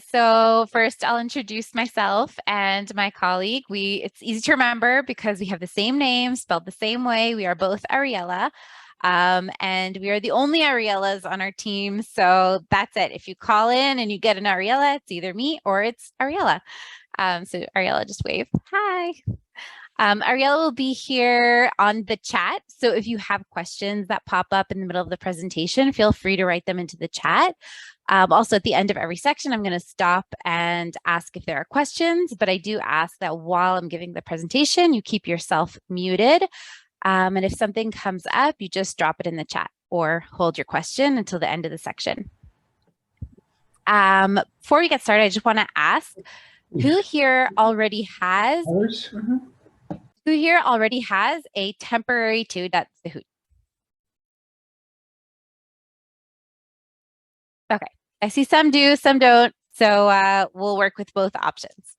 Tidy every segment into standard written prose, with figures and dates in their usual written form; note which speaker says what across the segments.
Speaker 1: So first I'll introduce myself and my colleague. It's easy to remember because we have the same name, spelled the same way. We are both Ariella. And we are the only Ariellas on our team. So that's it. If you call in and you get an Ariella, it's either me or it's Ariella. So Ariella, just wave. Hi. Ariella will be here on the chat. So if you have questions that pop up in the middle of the presentation, feel free to write them into the chat. Also, at the end of every section, I'm going to stop and ask if there are questions, but I do ask that while I'm giving the presentation, you keep yourself muted. And if something comes up, you just drop it in the chat or hold your question until the end of the section. Before we get started, I just want to ask, who here already has a temporary to.zehut? Okay, I see some do, some don't. So we'll work with both options.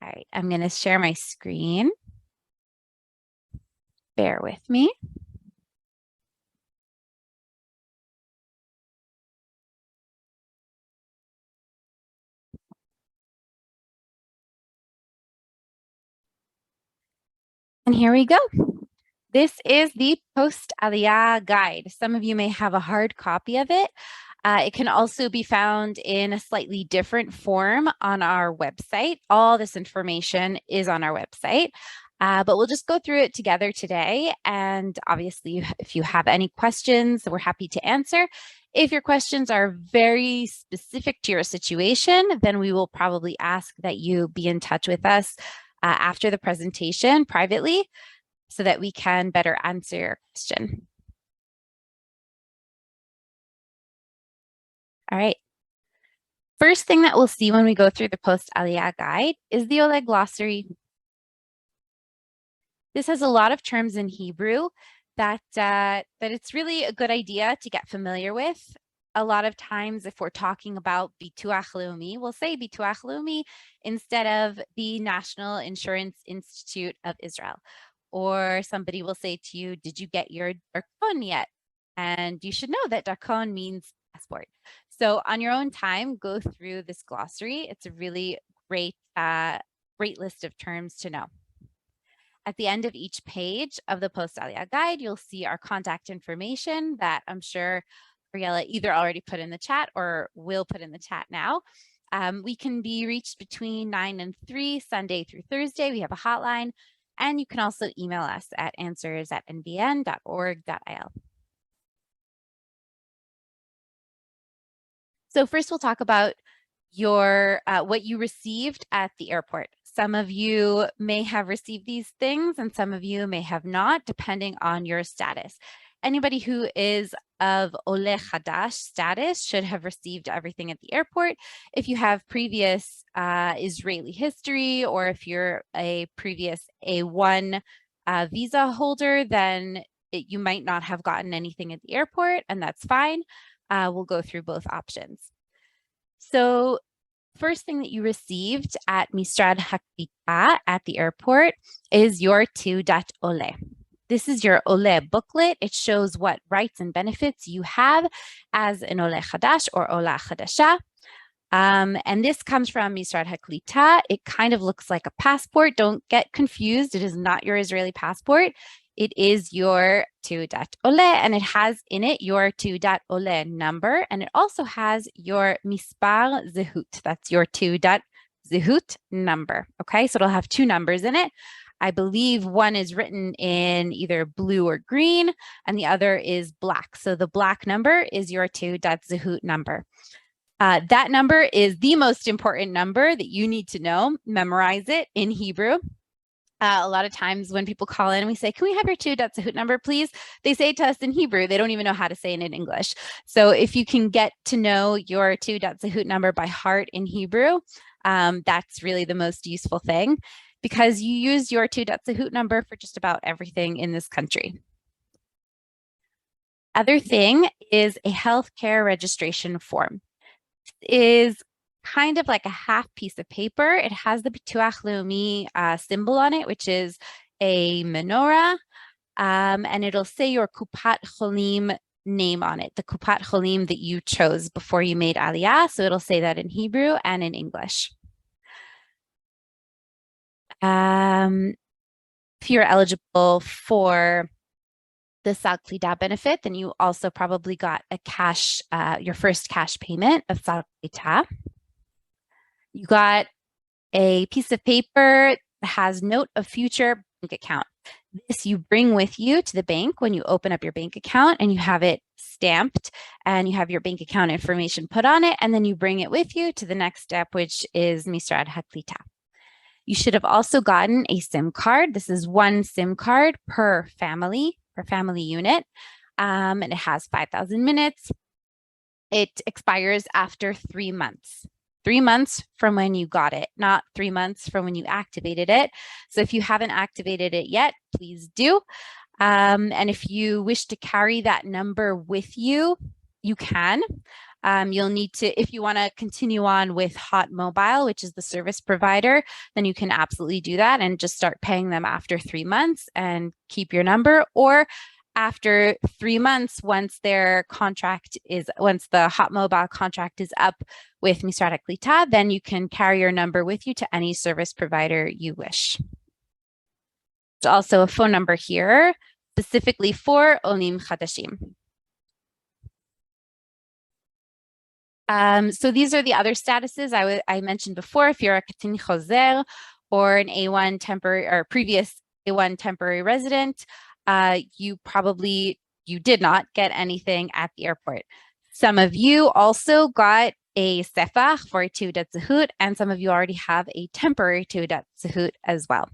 Speaker 1: All right, I'm going to share my screen. Bear with me. And here we go. This is the post-Aliyah guide. Some of you may have a hard copy of it. It can also be found in a slightly different form on our website. All this information is on our website, but we'll just go through it together today. And obviously, if you have any questions, we're happy to answer. If your questions are very specific to your situation, then we will probably ask that you be in touch with us after the presentation privately so that we can better answer your question. All right. First thing that we'll see when we go through the post-Aliyah guide is the Ole glossary. This has a lot of terms in Hebrew that it's really a good idea to get familiar with. A lot of times, if we're talking about Bituach Leumi, we'll say Bituach Leumi instead of the National Insurance Institute of Israel. Or somebody will say to you, did you get your darkon yet? And you should know that darkon means passport. So on your own time, go through this glossary. It's a really great list of terms to know. At the end of each page of the post-Aliyah guide, you'll see our contact information that I'm sure Ariella either already put in the chat or will put in the chat now. We can be reached between 9 and 3, Sunday through Thursday. We have a hotline. And you can also email us at answers@nbn.org.il. So first we'll talk about your what you received at the airport. Some of you may have received these things and some of you may have not, depending on your status. Anybody who is of Ole Chadash status should have received everything at the airport. If you have previous Israeli history, or if you're a previous A1 visa holder, then you might not have gotten anything at the airport, and that's fine. We'll go through both options. So first thing that you received at Misrad Haklita at the airport is your to.ole. This is your Ole booklet. It shows what rights and benefits you have as an Ole Chadash or Ola Chadasha. And this comes from Misrad Haklita. It kind of looks like a passport. Don't get confused. It is not your Israeli passport. It is your to.ole, and it has in it your to.ole number, and it also has your mispar zehut. That's your to.zehut number. Okay, so it'll have two numbers in it. I believe one is written in either blue or green, and the other is black. So the black number is your to.zehut number. That number is the most important number that you need to know. Memorize it in Hebrew. A lot of times when people call in and we say, can we have your to.zehut number, please? They say it to us in Hebrew. They don't even know how to say it in English. So if you can get to know your to.zehut number by heart in Hebrew, that's really the most useful thing, because you use your to.zehut number for just about everything in this country. Other thing is a healthcare registration form. Is kind of like a half piece of paper. It has the Bituach Leumi symbol on it, which is a menorah, and it'll say your Kupat Cholim name on it, the Kupat Cholim that you chose before you made Aliyah. So it'll say that in Hebrew and in English. If you're eligible for the Sal Klida benefit, then you also probably got a cash, your first cash payment of Sal Klida. You got a piece of paper that has note of future bank account. This you bring with you to the bank when you open up your bank account, and you have it stamped and you have your bank account information put on it, and then you bring it with you to the next step, which is Misrad HaKlita. You should have also gotten a SIM card. This is one SIM card per family unit, and it has 5,000 minutes. It expires after 3 months. 3 months from when you got it, not 3 months from when you activated it. So if you haven't activated it yet, please do. And if you wish to carry that number with you, you can. You'll need to, if you want to continue on with Hot Mobile, which is the service provider, then you can absolutely do that and just start paying them after 3 months and keep your number. Or after 3 months, once the Hot Mobile contract is up with Misrad HaKlita, then you can carry your number with you to any service provider you wish. There's also a phone number here, specifically for Olim Chadashim. So these are the other statuses I mentioned before. If you're a Katin Choser or an A1 temporary or previous A1 temporary resident, you did not get anything at the airport. Some of you also got a sefach for a Teudat Zehut, and some of you already have a temporary Teudat Zehut as well.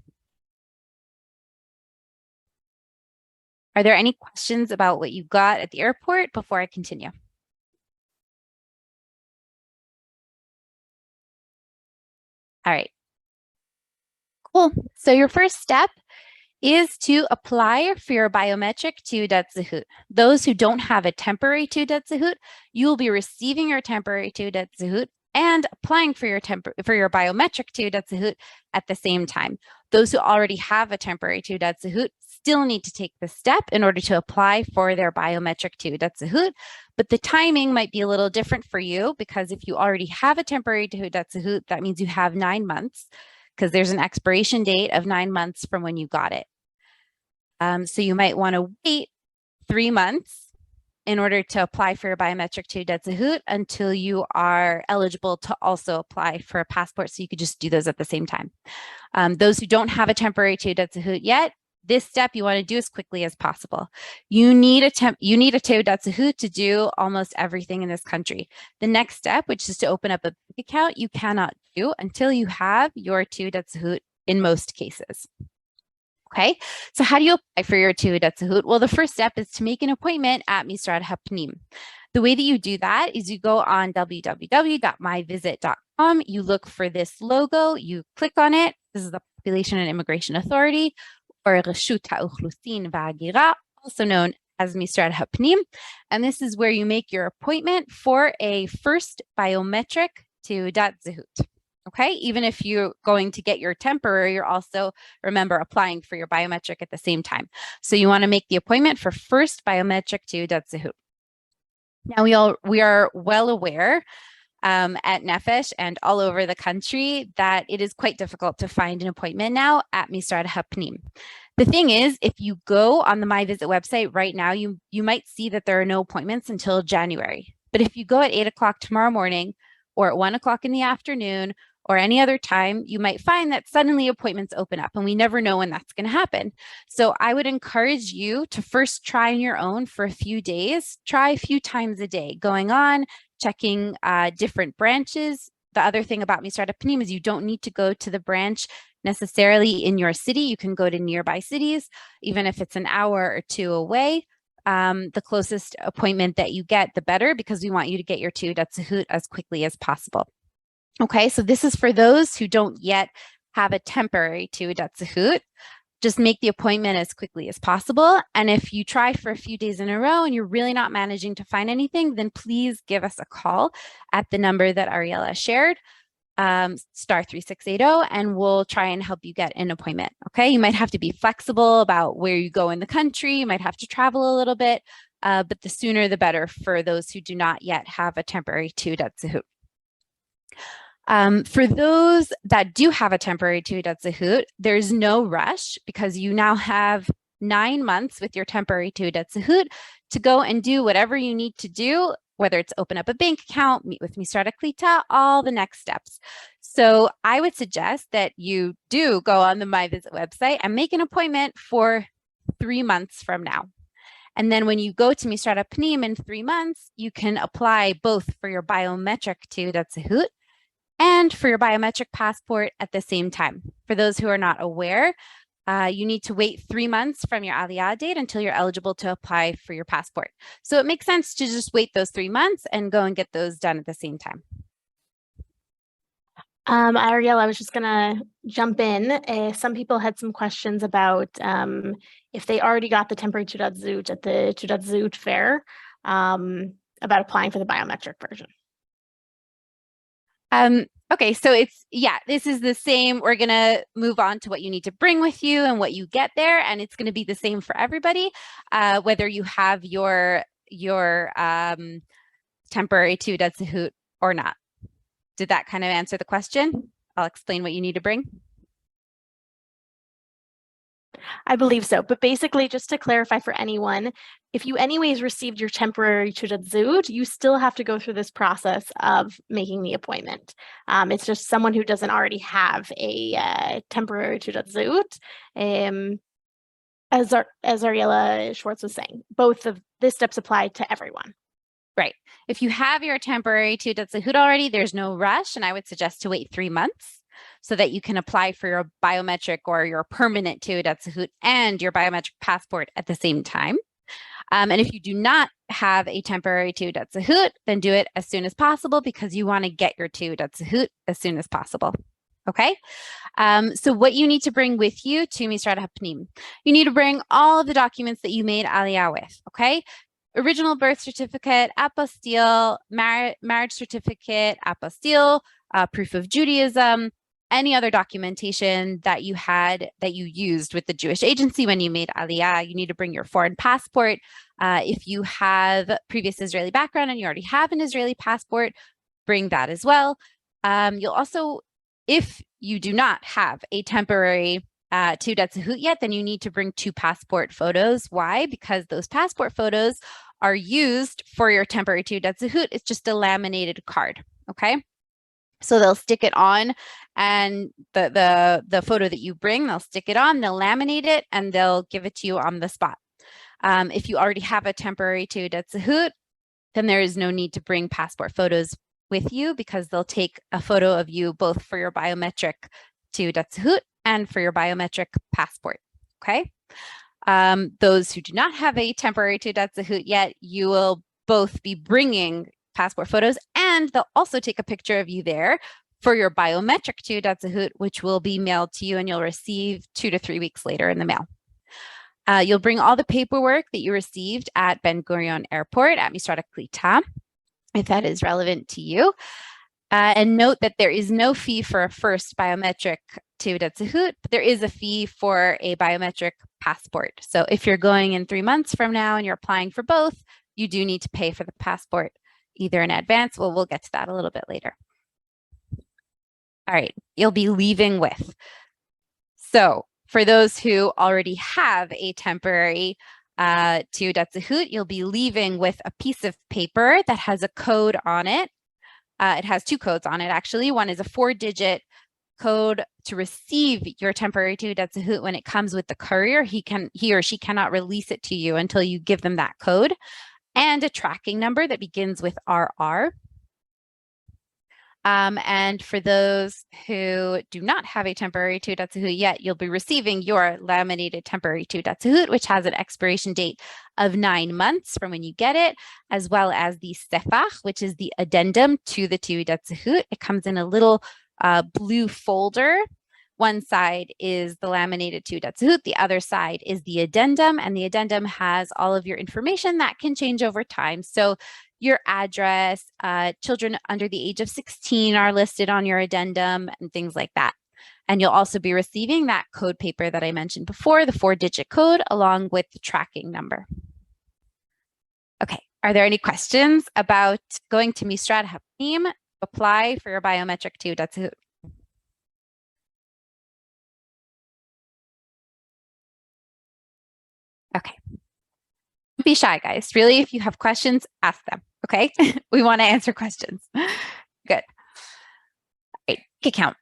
Speaker 1: Are there any questions about what you got at the airport before I continue? All right. Cool. So your first step is to apply for your biometric Teudat Zehut. Those who don't have a temporary Teudat Zehut, you will be receiving your temporary Teudat Zehut and applying for your biometric Teudat Zehut at the same time. Those who already have a temporary Teudat Zehut still need to take this step in order to apply for their biometric Teudat Zehut, but the timing might be a little different for you, because if you already have a temporary Teudat Zehut, that means you have 9 months, because there's an expiration date of 9 months from when you got it. So you might want to wait 3 months in order to apply for your biometric Teudat Zehut until you are eligible to also apply for a passport, so you could just do those at the same time. Those who don't have a temporary Teudat Zehut yet, this step you want to do as quickly as possible. You need a Teudat Zehut to do almost everything in this country. The next step, which is to open up a bank account, you cannot do until you have your Teudat Zehut in most cases. Okay, so how do you apply for your Teudat Zehut? Well, the first step is to make an appointment at Misrad HaPnim. The way that you do that is you go on www.myvisit.com, you look for this logo, you click on it. This is the Population and Immigration Authority, or Reshut HaUchlusin V'Hagira, also known as Misrad HaPnim. And this is where you make your appointment for a first biometric Teudat Zehut. Okay, even if you're going to get your temporary, you're also, remember, applying for your biometric at the same time. So you want to make the appointment for first biometric Teudat Zehut. Now we are well aware at Nefesh and all over the country that it is quite difficult to find an appointment now at Misrad HaPnim. The thing is, if you go on the My Visit website right now, you might see that there are no appointments until January. But if you go at 8 o'clock tomorrow morning, or at 1 o'clock in the afternoon, or any other time, you might find that suddenly appointments open up, and we never know when that's going to happen. So I would encourage you to first try on your own for a few days, try a few times a day, going on, checking different branches. The other thing about Misrad HaPnim is you don't need to go to the branch necessarily in your city. You can go to nearby cities, even if it's an hour or 2 away. The closest appointment that you get, the better, because we want you to get your Teudat Zehut as quickly as possible. Okay, so this is for those who don't yet have a temporary Teudat Zehut. Just make the appointment as quickly as possible. And if you try for a few days in a row and you're really not managing to find anything, then please give us a call at the number that Ariella shared, star 3680, and we'll try and help you get an appointment. Okay, you might have to be flexible about where you go in the country. You might have to travel a little bit, but the sooner the better for those who do not yet have a temporary tillgat zehut. For those that do have a temporary tillgat zehut, there's no rush because you now have 9 months with your temporary tillgat zehut to go and do whatever you need to do, whether it's open up a bank account, meet with Misrata Klita, all the next steps. So I would suggest that you do go on the MyVisit website and make an appointment for 3 months from now. And then when you go to Misrata Pnim in 3 months, you can apply both for your biometric tillgat zehut and for your biometric passport at the same time. For those who are not aware, you need to wait 3 months from your Aliyah date until you're eligible to apply for your passport. So it makes sense to just wait those 3 months and go and get those done at the same time.
Speaker 2: Ariel, I was just gonna jump in. Some people had some questions about if they already got the temporary tillgat zehut at the tillgat zehut fair, about applying for the biometric version.
Speaker 1: Okay, so this is the same. We're gonna move on to what you need to bring with you and what you get there, and it's gonna be the same for everybody, whether you have your temporary tillgat zehut or not. Did that kind of answer the question? I'll explain what you need to bring.
Speaker 2: I believe so, but basically, just to clarify for anyone, if you anyways received your temporary tillgat zehut, you still have to go through this process of making the appointment. It's just someone who doesn't already have a temporary tillgat zehut. As Ariella Schwartz was saying, both of these steps apply to everyone.
Speaker 1: Right. If you have your temporary tillgat zehut already, there's no rush, and I would suggest to wait 3 months so that you can apply for your biometric or your permanent tillgat zehut and your biometric passport at the same time. And if you do not have a temporary tillgat zehut, then do it as soon as possible because you want to get your tillgat zehut as soon as possible. Okay, so what you need to bring with you to Misrata Pnim, you need to bring all of the documents that you made Aliyah with. Okay. Original birth certificate, apostille, marriage certificate, apostille, proof of Judaism, any other documentation that you used with the Jewish agency when you made Aliyah. You need to bring your foreign passport. If you have previous Israeli background and you already have an Israeli passport, bring that as well. You'll also, if you do not have a temporary tillgat zehut yet, then you need to bring 2 passport photos. Why? Because those passport photos are used for your temporary tillgat zehut. It's just a laminated card. Okay. So they'll stick it on, and the photo that you bring, they'll stick it on, they'll laminate it, and they'll give it to you on the spot. If you already have a temporary tillgat zehut, then there is no need to bring passport photos with you because they'll take a photo of you both for your biometric tillgat zehut and for your biometric passport. Okay. Those who do not have a temporary tillgat zehut yet, you will both be bringing passport photos, and they'll also take a picture of you there for your biometric tillgat zehut, which will be mailed to you and you'll receive 2 to 3 weeks later in the mail. You'll bring all the paperwork that you received at Ben Gurion Airport at Misrata Klita, if that is relevant to you. And note that there is no fee for a first biometric tillgat zehut, but there is a fee for a biometric passport. So if you're going in 3 months from now and you're applying for both, you do need to pay for the passport either in advance. Well, we'll get to that a little bit later. All right, you'll be leaving with. So for those who already have a temporary tillgat zehut, you'll be leaving with a piece of paper that has a code on it. It has 2 codes on it, actually. One is a 4-digit code to receive your temporary tillgat zehut when it comes with the courier. He or she cannot release it to you until you give them that code, and a tracking number that begins with RR. And for those who do not have a temporary tillgat zehut yet, you'll be receiving your laminated temporary tillgat zehut, which has an expiration date of 9 months from when you get it, as well as the sefach, which is the addendum to the tillgat zehut. It comes in a little blue folder. One side is the laminated tillgat zehut, the other side is the addendum, and the addendum has all of your information that can change over time. So your address, children under the age of 16 are listed on your addendum and things like that. And you'll also be receiving that code paper that I mentioned before, the 4-digit code, along with the tracking number. Okay, are there any questions about going to Misrad Hapim to apply for your biometric teudat zehut? Okay. Don't be shy, guys. Really, if you have questions, ask them. Okay. We want to answer questions. Good. All right. Account.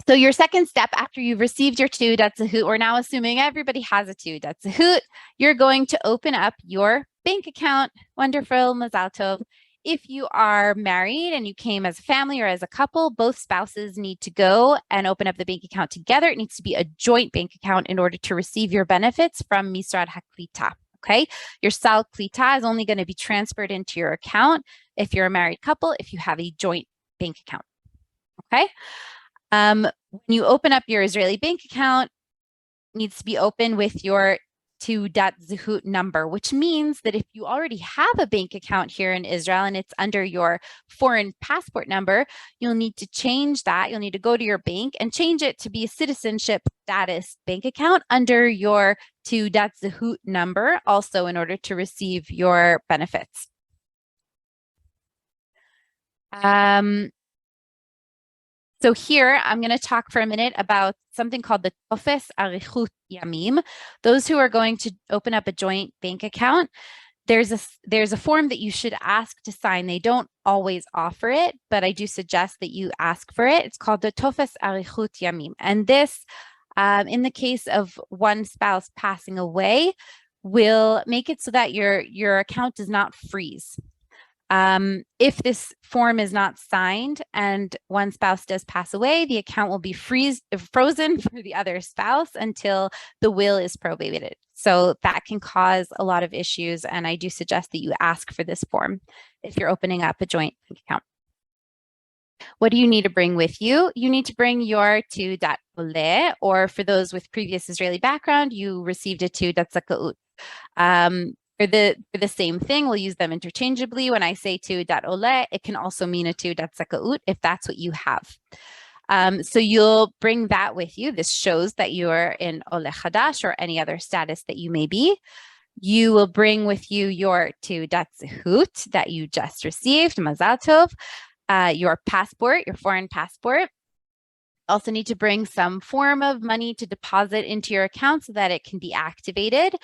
Speaker 1: So your second step after you've received your teudat zehut, we're now assuming everybody has a teudat zehut, you're going to open up your bank account. Wonderful, mazal tov. If you are married and you came as a family or as a couple, both spouses need to go and open up the bank account together. It needs to be a joint bank account in order to receive your benefits from Misrad HaKlita. Okay, your sal klita is only going to be transferred into your account if you're a married couple, if you have a joint bank account. Okay. When you open up your Israeli bank account, it needs to be open with your teudat zehut number, which means that if you already have a bank account here in Israel and it's under your foreign passport number, you'll need to change that. You'll need to go to your bank and change it to be a citizenship status bank account under your teudat zehut number, also in order to receive your benefits. So here, I'm going to talk for a minute about something called the Tofes Arichut Yamim. Those who are going to open up a joint bank account, there's a form that you should ask to sign. They don't always offer it, but I do suggest that you ask for it. It's called the Tofes Arichut Yamim. And this, in the case of one spouse passing away, will make it so that your account does not freeze. If this form is not signed and one spouse does pass away, the account will be frozen for the other spouse until the will is probated. So that can cause a lot of issues, and I do suggest that you ask for this form if you're opening up a joint bank account. What do you need to bring with you? You need to bring your teudat ole, or for those with previous Israeli background, you received a teudat zakaut. For the same thing, we'll use them interchangeably. When I say teudat ole, it can also mean a teudat zakaut if that's what you have. So you'll bring that with you. This shows that you're in ole chadash or any other status that you may be. You will bring with you your teudat zehut that you just received, mazal tov, your passport, your foreign passport. Also need to bring some form of money to deposit into your account so that it can be activated.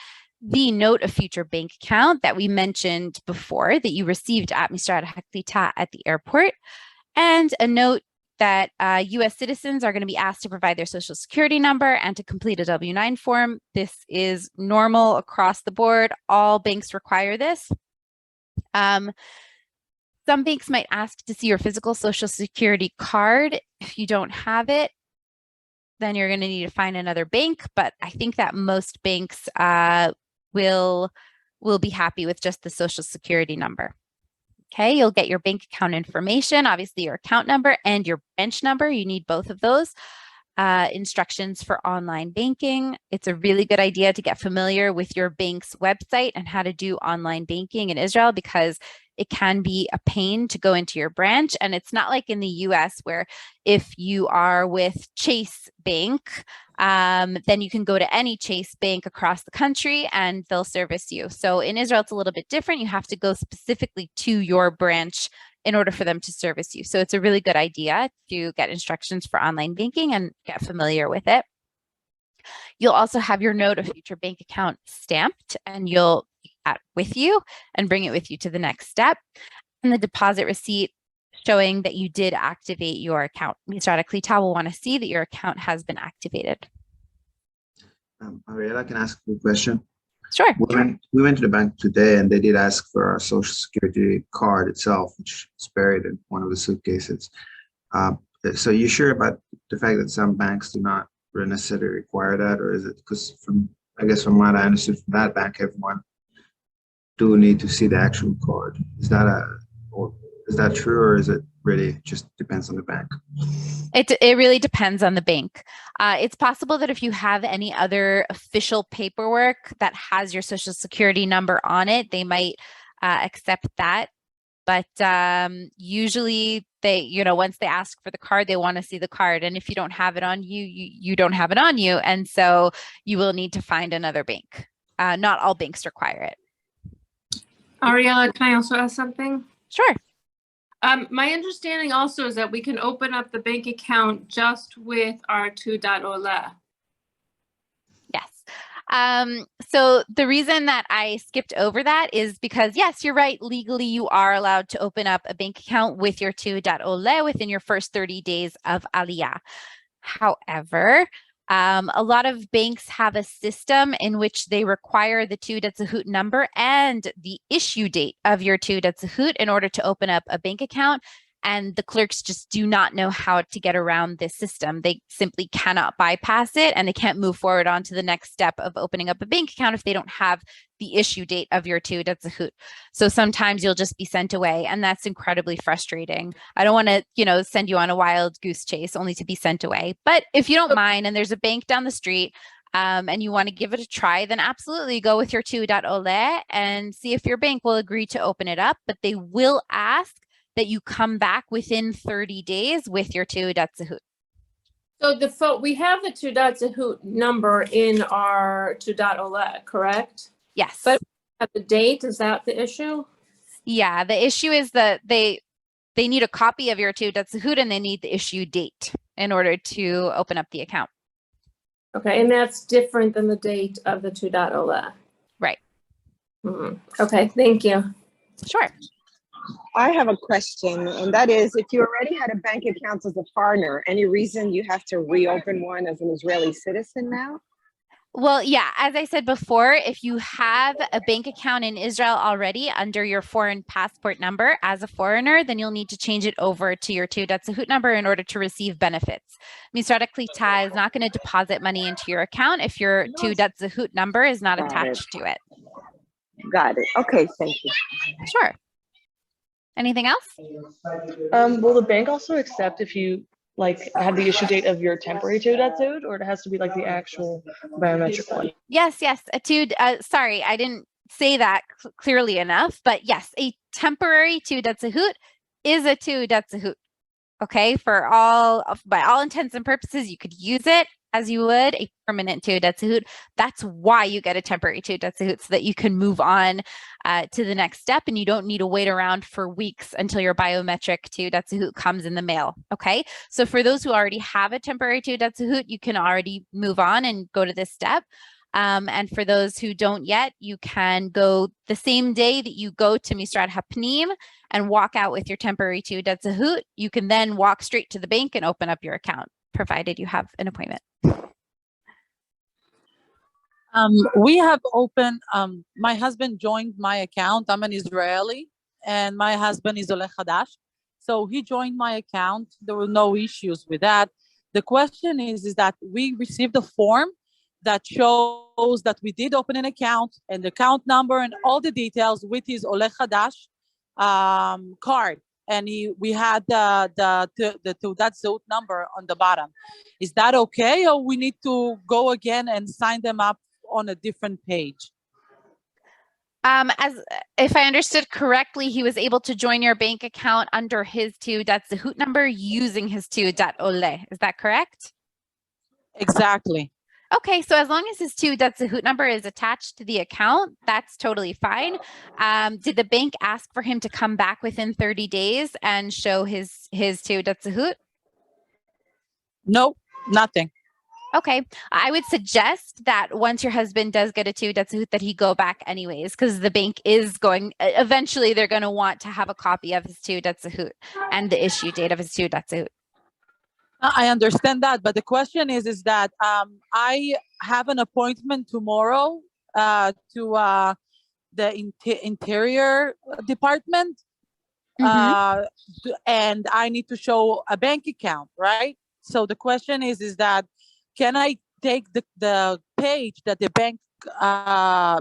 Speaker 1: The note of future bank account that we mentioned before that you received at Misrad HaKlita at the airport, and a note that U.S. citizens are going to be asked to provide their social security number and to complete a W-9 form. This is normal across the board. All banks require this. Some banks might ask to see your physical social security card. If you don't have it, then you're going to need to find another bank. But I think that most banks will be happy with just the social security number. Okay, you'll get your bank account information, obviously your account number and your branch number. You need both of those. Instructions for online banking. It's a really good idea to get familiar with your bank's website and how to do online banking in Israel, because it can be a pain to go into your branch. And it's not like in the US where if you are with Chase Bank, then you can go to any Chase Bank across the country and they'll service you. So in Israel, it's a little bit different. You have to go specifically to your branch in order for them to service you. So it's a really good idea to get instructions for online banking and get familiar with it. You'll also have your note of future bank account stamped, and you'll take that with you and bring it with you to the next step. And the deposit receipt showing that you did activate your account. Misrad HaKlita will want to see that your account has been activated.
Speaker 3: Ariella, can I ask a question?
Speaker 1: Sure.
Speaker 3: We went to the bank today and they did ask for our social security card itself, which is buried in one of the suitcases. So you sure about the fact that some banks do not necessarily require that, or is it because I guess from what I understood from that bank, everyone do need to see the actual card? Is that true, or is it really just depends on the bank?
Speaker 1: It really depends on the bank. It's possible that if you have any other official paperwork that has your social security number on it, they might accept that. But usually they, once they ask for the card, they want to see the card. And if you don't have it on you, you don't have it on you. And so you will need to find another bank. Not all banks require it.
Speaker 4: Ariella, can I also ask something?
Speaker 1: Sure.
Speaker 4: My understanding also is that we can open up the bank account just with our 2.ole.
Speaker 1: Yes. So the reason that I skipped over that is because, yes, you're right. Legally, you are allowed to open up a bank account with your 2.ole within your first 30 days of Aliyah. However, a lot of banks have a system in which they require the 2.zehut number and the issue date of your 2.zehut in order to open up a bank account. And the clerks just do not know how to get around this system. They simply cannot bypass it, and they can't move forward on to the next step of opening up a bank account if they don't have the issue date of your 2.zehut. So sometimes you'll just be sent away, and that's incredibly frustrating. I don't want to, send you on a wild goose chase only to be sent away. But if you don't mind, and there's a bank down the street, and you want to give it a try, then absolutely go with your 2.ole and see if your bank will agree to open it up. But they will ask that you come back within 30 days with your 2.zehut.
Speaker 4: So we have the 2.zehut number in our 2.ole, correct?
Speaker 1: Yes.
Speaker 4: But at the date, is that the issue?
Speaker 1: Yeah, the issue is that they need a copy of your 2.zehut and they need the issue date in order to open up the account.
Speaker 4: Okay, and that's different than the date of the 2.ole.
Speaker 1: Right.
Speaker 4: Okay, thank you.
Speaker 1: Sure.
Speaker 5: I have a question, and that is, if you already had a bank account as a foreigner, any reason you have to reopen one as an Israeli citizen now?
Speaker 1: Well, yeah, as I said before, if you have a bank account in Israel already under your foreign passport number as a foreigner, then you'll need to change it over to your 2.zehut number in order to receive benefits. Misrad HaKlita is not going to deposit money into your account if your 2.zehut number is not attached to it.
Speaker 5: Got it. Okay, thank you.
Speaker 1: Sure. Anything else?
Speaker 6: Will the bank also accept if you have the issue date of your temporary 2.zehut, or it has to be like the actual biometric one?
Speaker 1: Yes. Sorry, I didn't say that clearly enough, but yes, a temporary 2.zehut is a 2.zehut. Okay, by all intents and purposes, you could use it as you would a permanent 2.zehut. That's why you get a temporary 2.zehut, so that you can move on to the next step, and you don't need to wait around for weeks until your biometric 2.zehut comes in the mail. Okay, so for those who already have a temporary 2.zehut, you can already move on and go to this step. And for those who don't yet, you can go the same day that you go to Misrad HaPnim and walk out with your temporary 2.zehut. You can then walk straight to the bank and open up your account, provided you have an appointment.
Speaker 7: We have opened, my husband joined my account. I'm an Israeli and my husband is Oleh Hadash. So he joined my account. There were no issues with that. The question is that we received a form that shows that we did open an account and the account number and all the details with his Oleh Hadash card. And we had the 2.zehut number on the bottom. Is that okay, or we need to go again and sign them up on a different page?
Speaker 1: As if I understood correctly, he was able to join your bank account under his 2.zehut number using his 2.ole. Is that correct?
Speaker 7: Exactly.
Speaker 1: Okay, so as long as his 2.zehut number is attached to the account, that's totally fine. Did the bank ask for him to come back within 30 days and show his 2.zehut?
Speaker 7: No, nothing.
Speaker 1: Okay, I would suggest that once your husband does get a 2.zehut that he go back anyways, because the bank is eventually they're going to want to have a copy of his 2.zehut and the issue date of his 2.zehut.
Speaker 7: I understand that, but the question is that I have an appointment tomorrow to the interior department, and I need to show a bank account, right? So the question is that can I take the page that the bank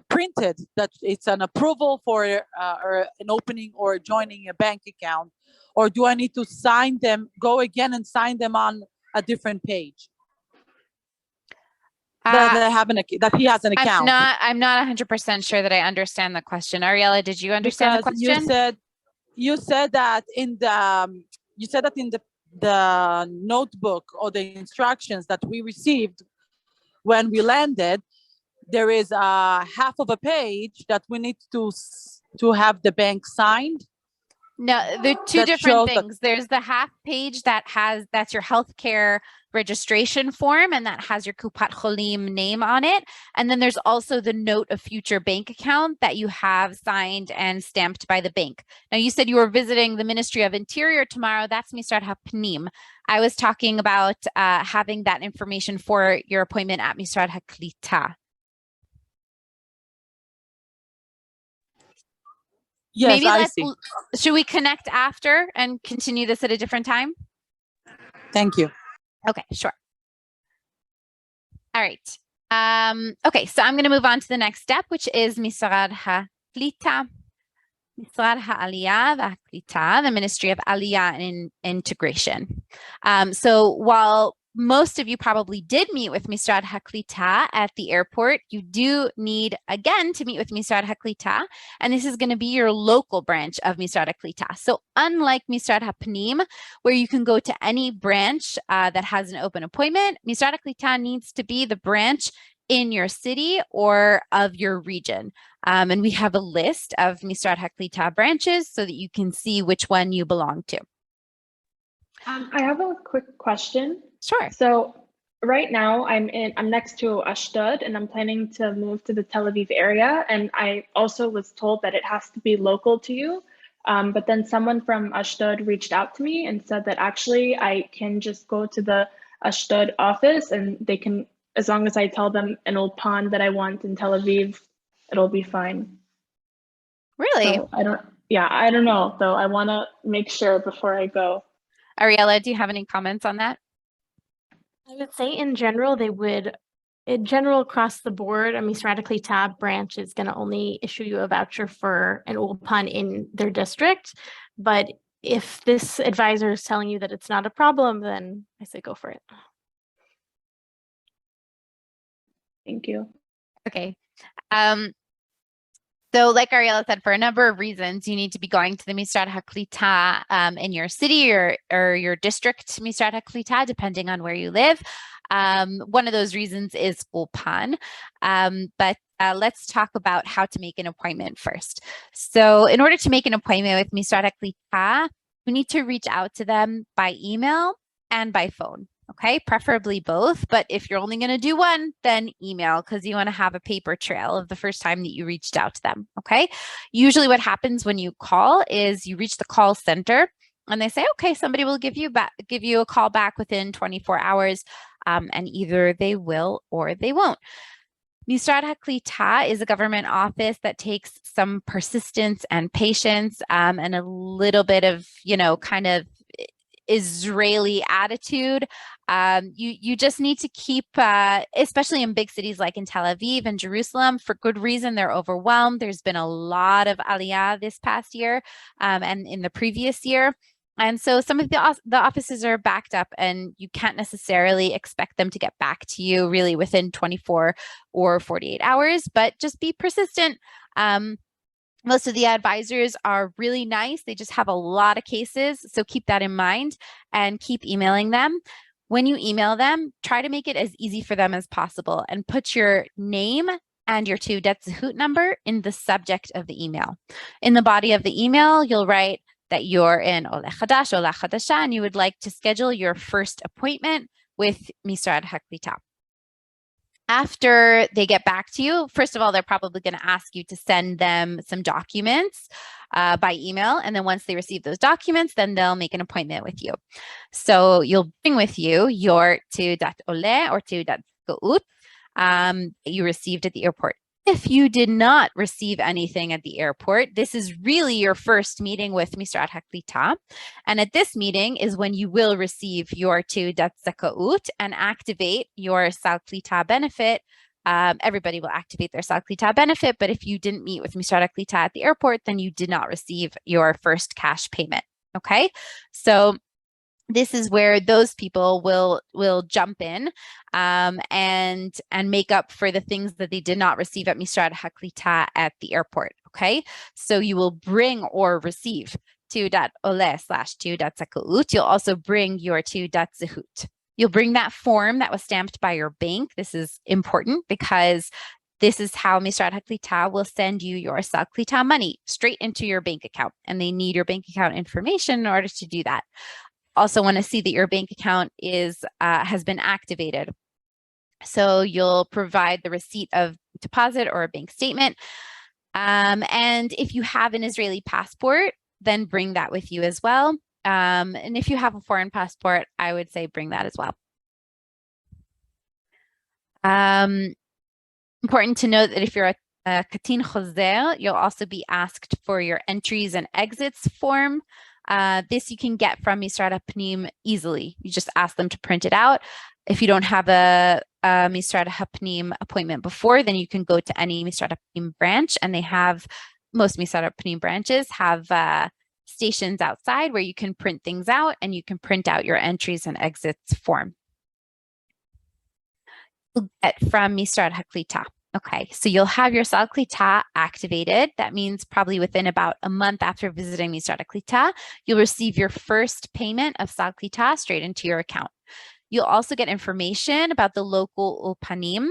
Speaker 7: printed that it's an approval for or an opening or joining a bank account, or do I need to sign them, go again and sign them on a different page? That he has an account.
Speaker 1: I'm not 100% sure that I understand the question. Ariella, did you understand the question?
Speaker 7: You said that in the notebook or the instructions that we received when we landed, there is half of a page that we need to to have the bank signed?
Speaker 1: No, they're two
Speaker 7: That
Speaker 1: different
Speaker 7: shows that-
Speaker 1: things. There's the half page that's your healthcare registration form, and that has your Kupat Cholim name on it. And then there's also the note of future bank account that you have signed and stamped by the bank. Now, you said you were visiting the Ministry of Interior tomorrow. That's Misrad HaPnim. I was talking about having that information for your appointment at Misrad HaKlita.
Speaker 7: Yes, I see.
Speaker 1: Should we connect after and continue this at a different time?
Speaker 7: Thank you.
Speaker 1: Okay, sure. All right. Okay, so I'm going to move on to the next step, which is Misrad HaKlita, Misrad HaAliyah VaKlita, the Ministry of Aliyah and Integration. So while most of you probably did meet with Misrad HaKlita at the airport, you do need, again, to meet with Misrad HaKlita, and this is going to be your local branch of Misrad HaKlita. So unlike Misrad HaPnim, where you can go to any branch that has an open appointment, Misrad HaKlita needs to be the branch in your city or of your region. And we have a list of Misrad HaKlita branches so that you can see which one you belong to.
Speaker 2: I have a quick question.
Speaker 1: Sure.
Speaker 2: So right now I'm next to Ashdod, and I'm planning to move to the Tel Aviv area. And I also was told that it has to be local to you. But then someone from Ashdod reached out to me and said that actually I can just go to the Ashdod office and they can, as long as I tell them an old pond that I want in Tel Aviv, it'll be fine.
Speaker 1: Really?
Speaker 2: So I don't know. So I want to make sure before I go.
Speaker 1: Ariella, do you have any comments on that?
Speaker 2: I would say in general, across the board, a Misrad HaKlita branch is going to only issue you a voucher for an old pond in their district. But if this advisor is telling you that it's not a problem, then I say go for it. Thank you.
Speaker 1: Okay. So like Ariella said, for a number of reasons, you need to be going to the Misrad HaKlita in your city or your district Misrad HaKlita, depending on where you live. One of those reasons is Ulpan. But let's talk about how to make an appointment first. So in order to make an appointment with Misrad HaKlita, you need to reach out to them by email and by phone. Okay, preferably both, but if you're only going to do one, then email, because you want to have a paper trail of the first time that you reached out to them. Okay, usually what happens when you call is you reach the call center and they say, okay, somebody will give you a call back within 24 hours, and either they will or they won't. Misrad HaKlita is a government office that takes some persistence and patience, and a little bit of, kind of Israeli attitude. You just need to keep, especially in big cities like in Tel Aviv and Jerusalem, for good reason, they're overwhelmed. There's been a lot of Aliyah this past year and in the previous year. And so some of the offices are backed up, and you can't necessarily expect them to get back to you really within 24 or 48 hours, but just be persistent. Most of the advisors are really nice. They just have a lot of cases. So keep that in mind and keep emailing them. When you email them, try to make it as easy for them as possible and put your name and your Teudat Zehut number in the subject of the email. In the body of the email, you'll write that you're in Oleh Chadash, Oleh Chadasha, and you would like to schedule your first appointment with Misrad HaKlita. After they get back to you, first of all, they're probably going to ask you to send them some documents by email. And then once they receive those documents, then they'll make an appointment with you. So you'll bring with you your Teudat Oleh or Teudat Zehut you received at the airport. If you did not receive anything at the airport, this is really your first meeting with Misrad HaKlita. And at this meeting is when you will receive your Teudat Zakaut and activate your Sal Klita benefit. Everybody will activate their Sal Klita benefit, but if you didn't meet with Misrad HaKlita at the airport, then you did not receive your first cash payment. Okay, so this is where those people will jump in and make up for the things that they did not receive at Misrad HaKlita at the airport. Okay, so you will bring or receive Teudat Oleh / Teudat Zakaut. You'll also bring your Teudat Zehut. You'll bring that form that was stamped by your bank. This is important because this is how Misrad HaKlita will send you your Sal Klita money straight into your bank account. And they need your bank account information in order to do that. Also want to see that your bank account has been activated. So you'll provide the receipt of deposit or a bank statement. And if you have an Israeli passport, then bring that with you as well. And if you have a foreign passport, I would say bring that as well. Important to note that if you're a Katin Choser, you'll also be asked for your entries and exits form. This you can get from Misrad HaPnim easily. You just ask them to print it out. If you don't have a Misrad HaPnim appointment before, then you can go to any Misrad HaPnim branch, and most Misrad HaPnim branches have stations outside where you can print things out, and you can print out your entries and exits form. You'll get from Misrad HaKlita. Okay, so you'll have your Sal Klita activated. That means probably within about a month after visiting Misrad HaKlita, you'll receive your first payment of Sal Klita straight into your account. You'll also get information about the local Ulpanim.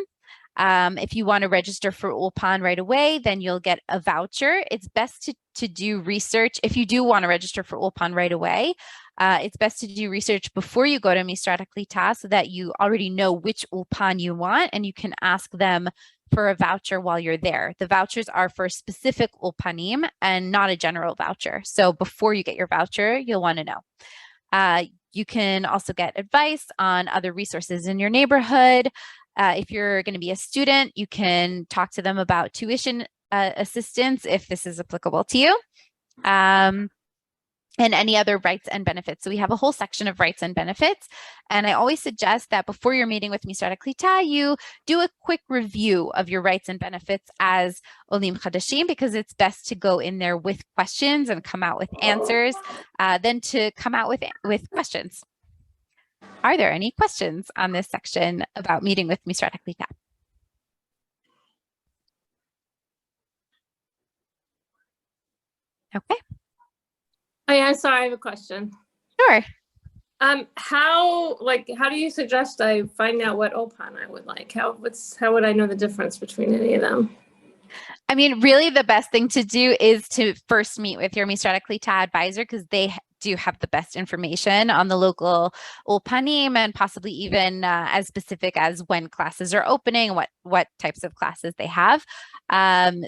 Speaker 1: If you want to register for Ulpan right away, then you'll get a voucher. It's best to do research. If you do want to register for Ulpan right away, it's best to do research before you go to Misrad HaKlita so that you already know which Ulpan you want, and you can ask them for a voucher while you're there. The vouchers are for specific Ulpanim and not a general voucher. So before you get your voucher, you'll want to know. You can also get advice on other resources in your neighborhood. If you're going to be a student, you can talk to them about tuition assistance if this is applicable to you, and any other rights and benefits. So we have a whole section of rights and benefits. And I always suggest that before you're meeting with Misrad HaKlita, you do a quick review of your rights and benefits as Olim Chadashim, because it's best to go in there with questions and come out with answers than to come out with questions. Are there any questions on this section about meeting with Misrad HaKlita? Okay.
Speaker 4: Oh, yeah, sorry, I have a question.
Speaker 1: Sure.
Speaker 4: How do you suggest I find out what Ulpan I would like? How would I know the difference between any of them?
Speaker 1: I mean, really the best thing to do is to first meet with your Misrad HaKlita advisor, because they do have the best information on the local Ulpanim, and possibly even as specific as when classes are opening, what types of classes they have.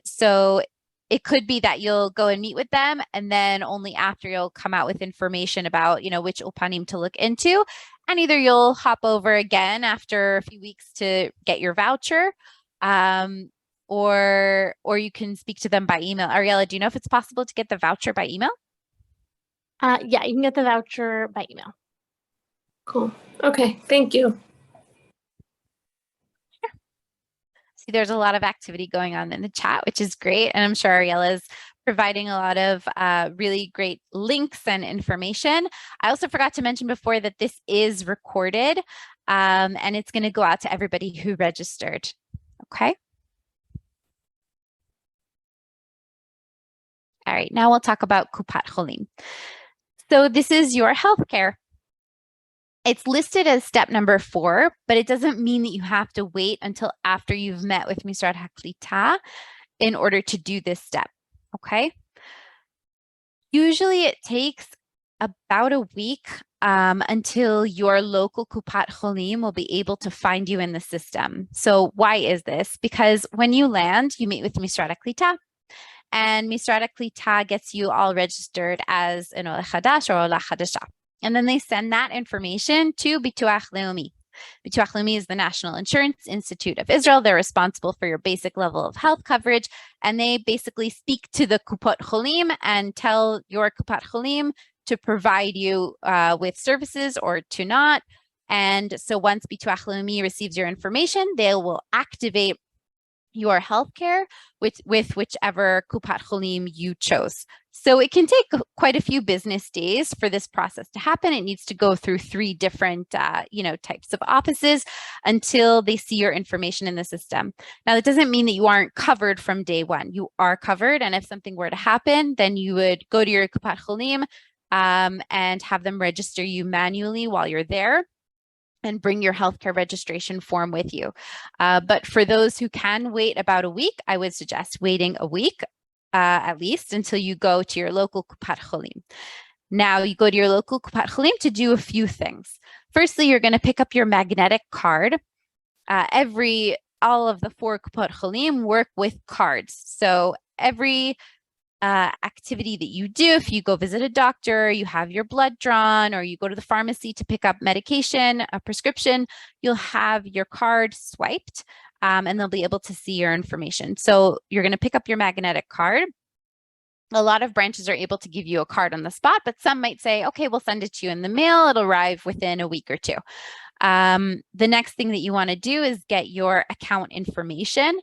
Speaker 1: So it could be that you'll go and meet with them, and then only after you'll come out with information about, which Ulpanim to look into. And either you'll hop over again after a few weeks to get your voucher, or you can speak to them by email. Ariella, do you know if it's possible to get the voucher by email?
Speaker 2: Yeah, you can get the voucher by email.
Speaker 4: Cool. Okay, thank you.
Speaker 1: See, there's a lot of activity going on in the chat, which is great. And I'm sure Ariella is providing a lot of really great links and information. I also forgot to mention before that this is recorded, and it's going to go out to everybody who registered. Okay. All right, now we'll talk about Kupat Cholim. So this is your healthcare. It's listed as step number 4, but it doesn't mean that you have to wait until after you've met with Misrad HaKlita in order to do this step, okay? Usually it takes about a week until your local Kupat Cholim will be able to find you in the system. So why is this? Because when you land, you meet with Misrad HaKlita, and Misrad HaKlita gets you all registered as an Ole Chadash or Ola Chadasha. And then they send that information to Bituach Leumi. Bituach Leumi is the National Insurance Institute of Israel. They're responsible for your basic level of health coverage. And they basically speak to the Kupot Cholim and tell your Kupat Cholim to provide you with services or to not. And so once Bituach Leumi receives your information, they will activate your healthcare with whichever Kupat Cholim you chose. So it can take quite a few business days for this process to happen. It needs to go through 3 different, types of offices until they see your information in the system. Now, that doesn't mean that you aren't covered from day one. You are covered, and if something were to happen, then you would go to your Kupat Cholim and have them register you manually while you're there. and bring your healthcare registration form with you. But for those who can wait about a week, I would suggest waiting a week at least until you go to your local Kupat Cholim. Now you go to your local Kupat Cholim to do a few things. Firstly, you're going to pick up your magnetic card. All of the 4 Kupat Cholim work with cards. So every activity that you do, if you go visit a doctor, you have your blood drawn, or you go to the pharmacy to pick up medication, a prescription, you'll have your card swiped and they'll be able to see your information. So you're going to pick up your magnetic card. A lot of branches are able to give you a card on the spot, but some might say, okay, we'll send it to you in the mail. It'll arrive within a week or 2. The next thing that you want to do is get your account information.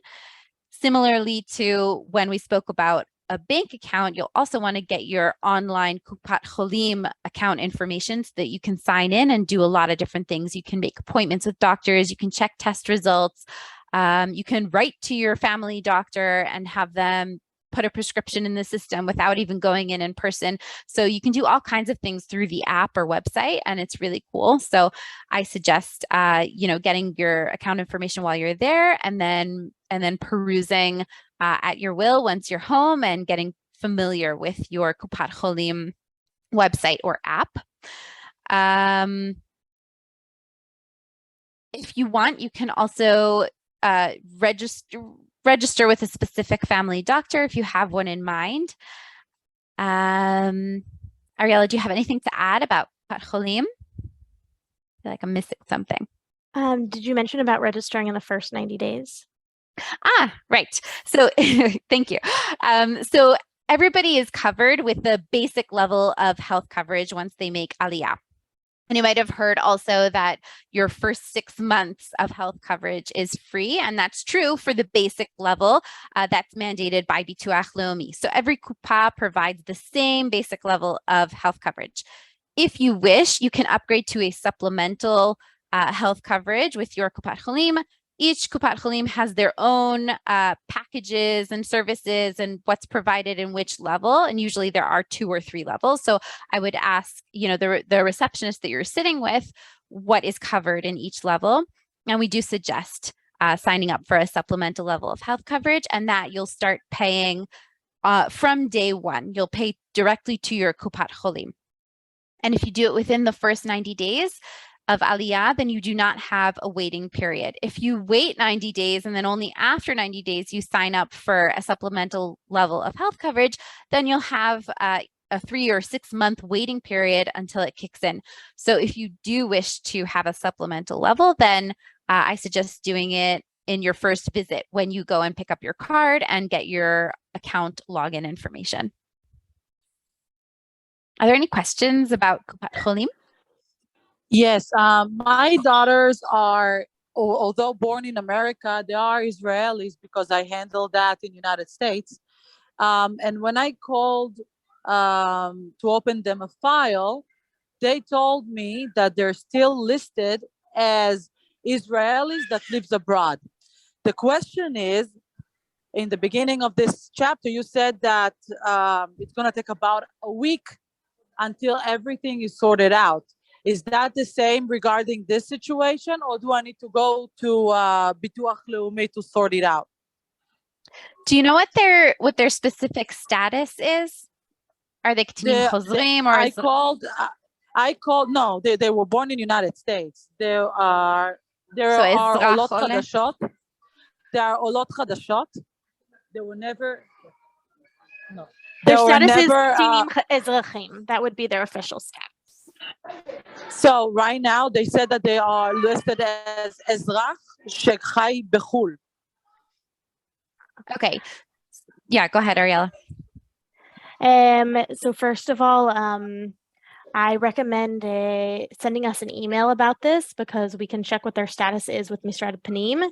Speaker 1: Similarly to when we spoke about a bank account, you'll also want to get your online Kupat Cholim account information so that you can sign in and do a lot of different things. You can make appointments with doctors, you can check test results, you can write to your family doctor and have them put a prescription in the system without even going in person. So you can do all kinds of things through the app or website, and it's really cool. So I suggest, getting your account information while you're there, and then perusing at your will once you're home and getting familiar with your Kupat Cholim website or app. If you want, you can also register with a specific family doctor if you have one in mind. Ariella, do you have anything to add about Kupat Cholim? I feel like I'm missing something.
Speaker 2: Did you mention about registering in the first 90 days?
Speaker 1: Right. So thank you. So everybody is covered with the basic level of health coverage once they make Aliyah. And you might have heard also that your first 6 months of health coverage is free. And that's true for the basic level that's mandated by Bituach Leumi. So every Kupa provides the same basic level of health coverage. If you wish, you can upgrade to a supplemental health coverage with your Kupat Cholim. Each Kupat Cholim has their own packages and services and what's provided in which level. And usually there are 2 or 3 levels. So I would ask, the receptionist that you're sitting with, what is covered in each level. And we do suggest signing up for a supplemental level of health coverage, and that you'll start paying from day 1. You'll pay directly to your Kupat Cholim. And if you do it within the first 90 days, of Aliyah, then you do not have a waiting period. If you wait 90 days and then only after 90 days you sign up for a supplemental level of health coverage, then you'll have a 3 or 6 month waiting period until it kicks in. So if you do wish to have a supplemental level, then I suggest doing it in your first visit when you go and pick up your card and get your account login information. Are there any questions about Kupat Cholim?
Speaker 7: Yes, my daughters are, although born in America, they are Israelis because I handled that in the United States. And when I called to open them a file, they told me that they're still listed as Israelis that lives abroad. The question is, in the beginning of this chapter, you said that it's going to take about a week until everything is sorted out. Is that the same regarding this situation, or do I need to go to Bituach Leumi to sort it out?
Speaker 1: Do you know what their specific status is? Are they Ketanim Chozrim, or
Speaker 7: I called. No, they were born in the United States. There are Olot Chadashot. There are Olot Chadashot. They were never. No.
Speaker 2: Their status is Ketanim Ezrachim. That would be their official status.
Speaker 7: So right now they said that they are listed as Ezrach Shechai Bechul.
Speaker 1: Okay. Yeah, go ahead, Ariella.
Speaker 2: So first of all, I recommend sending us an email about this because we can check what their status is with Misrad Panim.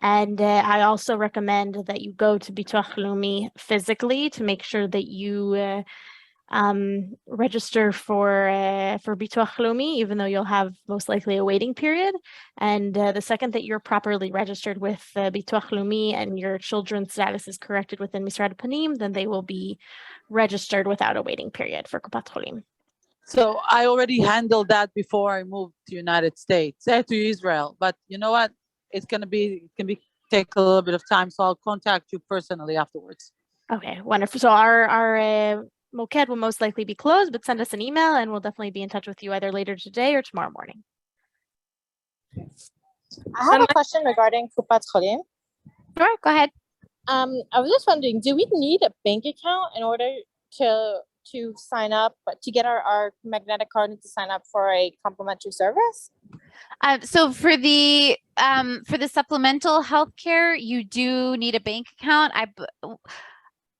Speaker 2: And I also recommend that you go to Bituach Leumi physically to make sure that you register for Bituach Leumi, even though you'll have most likely a waiting period. And the second that you're properly registered with Bituach Leumi and your children's status is corrected within Misrad Panim, then they will be registered without a waiting period for Kupat Cholim.
Speaker 7: So I already handled that before I moved to United States, to Israel. But you know what? It can be take a little bit of time. So I'll contact you personally afterwards.
Speaker 2: Okay, wonderful. So our Moked will most likely be closed, but send us an email and we'll definitely be in touch with you either later today or tomorrow morning.
Speaker 8: I have a question regarding Kupat Cholim.
Speaker 1: Sure, go ahead.
Speaker 8: I was just wondering, do we need a bank account in order to sign up, to get our magnetic card and to sign up for a complimentary service?
Speaker 1: So for the supplemental healthcare, you do need a bank account.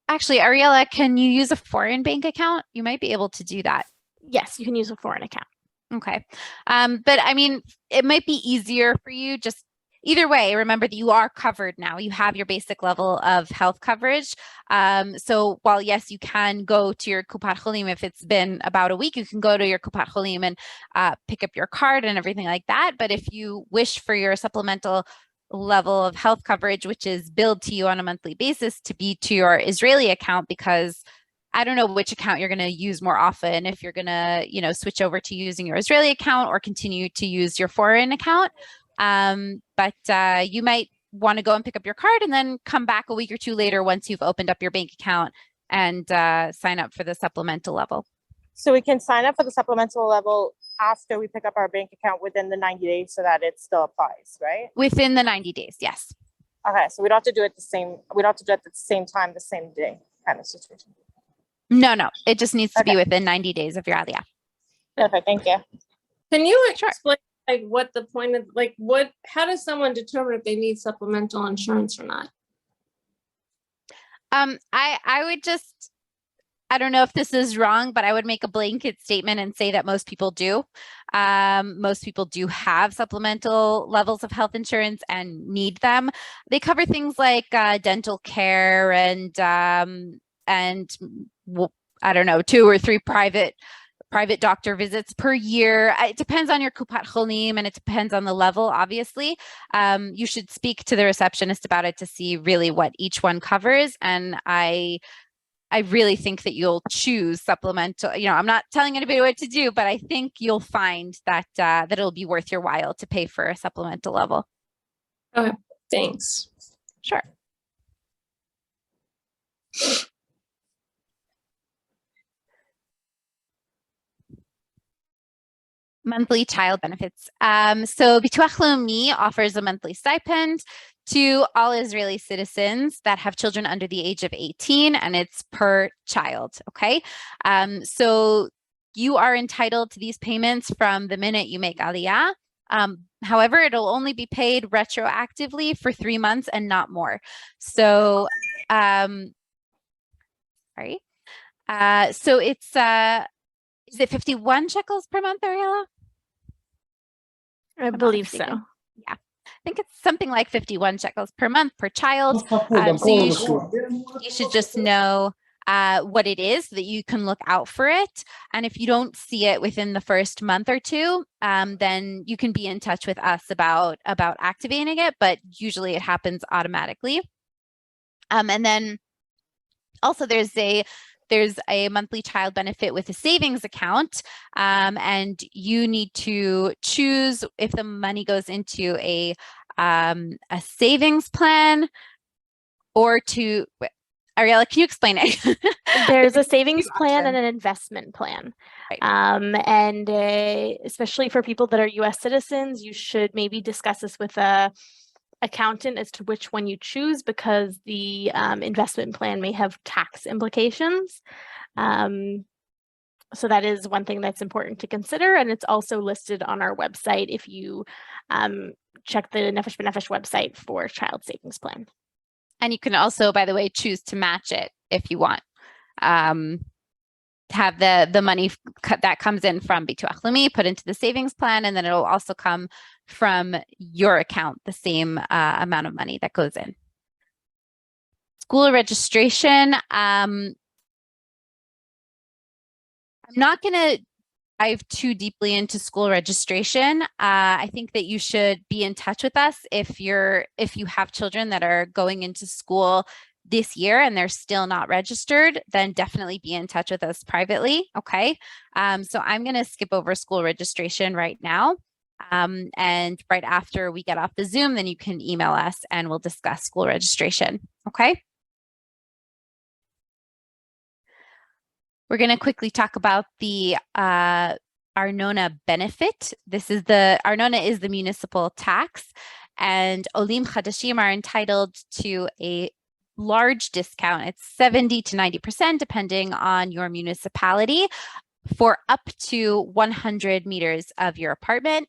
Speaker 1: Actually, Ariella, can you use a foreign bank account? You might be able to do that.
Speaker 2: Yes, you can use a foreign account.
Speaker 1: Okay. But I mean, it might be easier for you just either way. Remember that you are covered now. You have your basic level of health coverage. So while yes, you can go to your Kupat Cholim, if it's been about a week, you can go to your Kupat Cholim and pick up your card and everything like that. But if you wish for your supplemental level of health coverage, which is billed to you on a monthly basis, to be to your Israeli account, because I don't know which account you're going to use more often, if you're going to, switch over to using your Israeli account or continue to use your foreign account. But you might want to go and pick up your card and then come back a week or two later once you've opened up your bank account and sign up for the supplemental level.
Speaker 8: So we can sign up for the supplemental level after we pick up our bank account within the 90 days so that it still applies, right?
Speaker 1: Within the 90 days, yes.
Speaker 8: Okay, so we don't have to do it we don't have to do it at the same time, the same day kind of situation.
Speaker 1: No, it just needs to be within 90 days of your Aliyah.
Speaker 8: Perfect, thank you.
Speaker 4: Can you explain what the point of how does someone determine if they need supplemental insurance or not?
Speaker 1: I would just, I don't know if this is wrong, but I would make a blanket statement and say that most people do. Most people do have supplemental levels of health insurance and need them. They cover things like dental care and I don't know, 2 or 3 private doctor visits per year. It depends on your Kupat Cholim and it depends on the level, obviously. You should speak to the receptionist about it to see really what each one covers. And I really think that you'll choose supplemental. I'm not telling anybody what to do, but I think you'll find that that it'll be worth your while to pay for a supplemental level.
Speaker 4: Okay, thanks.
Speaker 1: Sure. Monthly child benefits. So Bituach Leumi offers a monthly stipend to all Israeli citizens that have children under the age of 18, and it's per child, okay? So you are entitled to these payments from the minute you make Aliyah. However, it'll only be paid retroactively for 3 months and not more. So, sorry. So it's, is it 51 shekels per month, Ariella?
Speaker 2: I believe so.
Speaker 1: Yeah, I think it's something like 51 shekels per month per child. So you should just know what it is so that you can look out for it. And if you don't see it within the first month or two, then you can be in touch with us about activating it, but usually it happens automatically. And then also there's a monthly child benefit with a savings account, and you need to choose if the money goes into a savings plan or to, Ariella, can you explain it?
Speaker 2: There's a savings plan and an investment plan.
Speaker 1: Right.
Speaker 2: And especially for people that are US citizens, you should maybe discuss this with a accountant as to which one you choose, because the investment plan may have tax implications. So that is one thing that's important to consider, and it's also listed on our website if you check the Nefesh B'Nefesh website for child savings plan.
Speaker 1: And you can also, by the way, choose to match it if you want. Have the money that comes in from Bituach Leumi put into the savings plan, and then it'll also come from your account, the same amount of money that goes in. School registration. I'm not going to dive too deeply into school registration. I think that you should be in touch with us if you have children that are going into school this year and they're still not registered, then definitely be in touch with us privately, okay? So I'm gonna skip over school registration right now. And right after we get off the Zoom, then you can email us and we'll discuss school registration, okay? We're gonna quickly talk about the Arnona benefit. Arnona is the municipal tax, and Olim Chadashim are entitled to a large discount. It's 70 to 90%, depending on your municipality, for up to 100 meters of your apartment.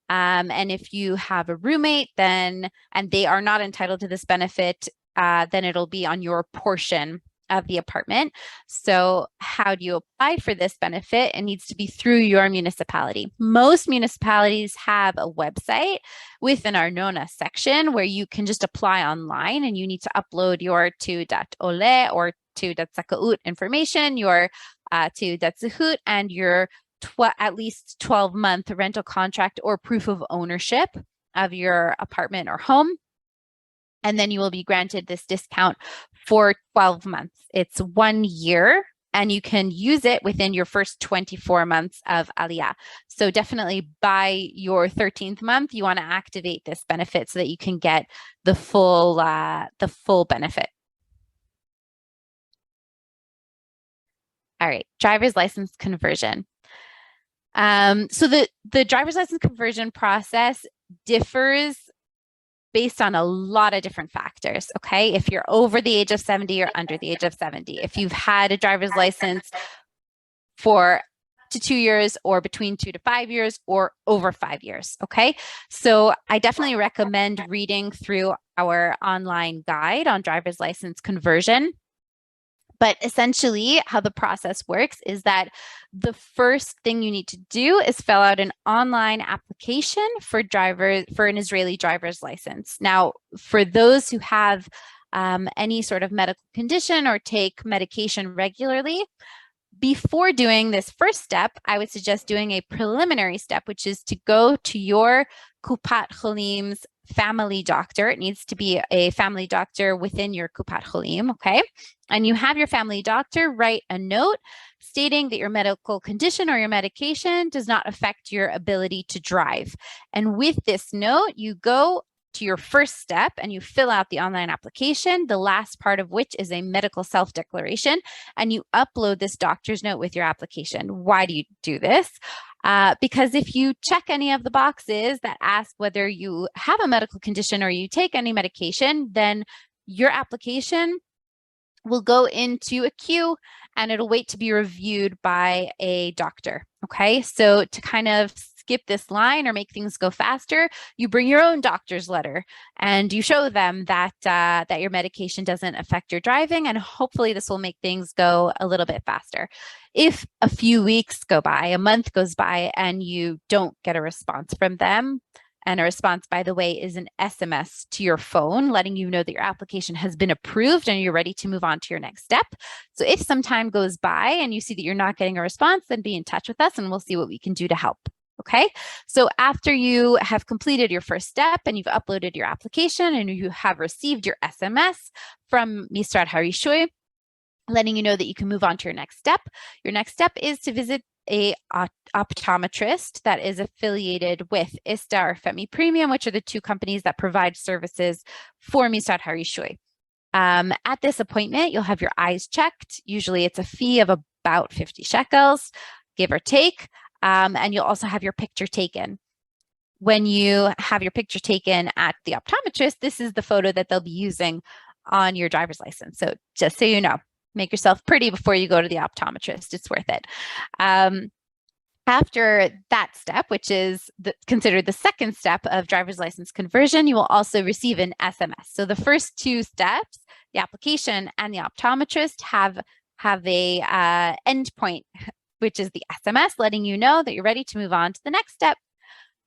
Speaker 1: And if you have a roommate, and they are not entitled to this benefit, then it'll be on your portion of the apartment. So how do you apply for this benefit? It needs to be through your municipality. Most municipalities have a website with an Arnona section where you can just apply online, and you need to upload your Teudat or Teudat Zakaut information, your Teudat Zehut, and your at least 12-month rental contract or proof of ownership of your apartment or home. And then you will be granted this discount for 12 months. It's 1 year, and you can use it within your first 24 months of Aliyah. So definitely by your 13th month, you want to activate this benefit so that you can get the full benefit. All right, driver's license conversion. So the driver's license conversion process differs based on a lot of different factors, okay? If you're over the age of 70 or under the age of 70, if you've had a driver's license for 2 years or between 2 to 5 years or over 5 years, okay? So I definitely recommend reading through our online guide on driver's license conversion. But essentially, how the process works is that the first thing you need to do is fill out an online application for an Israeli driver's license. Now, for those who have any sort of medical condition or take medication regularly, before doing this first step, I would suggest doing a preliminary step, which is to go to your Kupat Cholim's family doctor. It needs to be a family doctor within your Kupat Cholim, okay? And you have your family doctor write a note stating that your medical condition or your medication does not affect your ability to drive. And with this note, you go to your first step and you fill out the online application, the last part of which is a medical self-declaration, and you upload this doctor's note with your application. Why do you do this? Because if you check any of the boxes that ask whether you have a medical condition or you take any medication, then your application will go into a queue and it'll wait to be reviewed by a doctor, okay? So to kind of skip this line or make things go faster, you bring your own doctor's letter and you show them that that your medication doesn't affect your driving, and hopefully this will make things go a little bit faster. If a few weeks go by, a month goes by, and you don't get a response from them, and a response, by the way, is an SMS to your phone letting you know that your application has been approved and you're ready to move on to your next step. So if some time goes by and you see that you're not getting a response, then be in touch with us and we'll see what we can do to help. Okay, so after you have completed your first step and you've uploaded your application and you have received your SMS from Misrad Harishoy, letting you know that you can move on to your next step is to visit a optometrist that is affiliated with ISTA or Femi Premium, which are the two companies that provide services for Misrad Harishoy. At this appointment, you'll have your eyes checked. Usually it's a fee of about 50 shekels, give or take. And you'll also have your picture taken. When you have your picture taken at the optometrist, this is the photo that they'll be using on your driver's license. So just so you know, make yourself pretty before you go to the optometrist. It's worth it. After that step, which is considered the second step of driver's license conversion, you will also receive an SMS. So the first two steps, the application and the optometrist, have a endpoint, which is the SMS letting you know that you're ready to move on to the next step.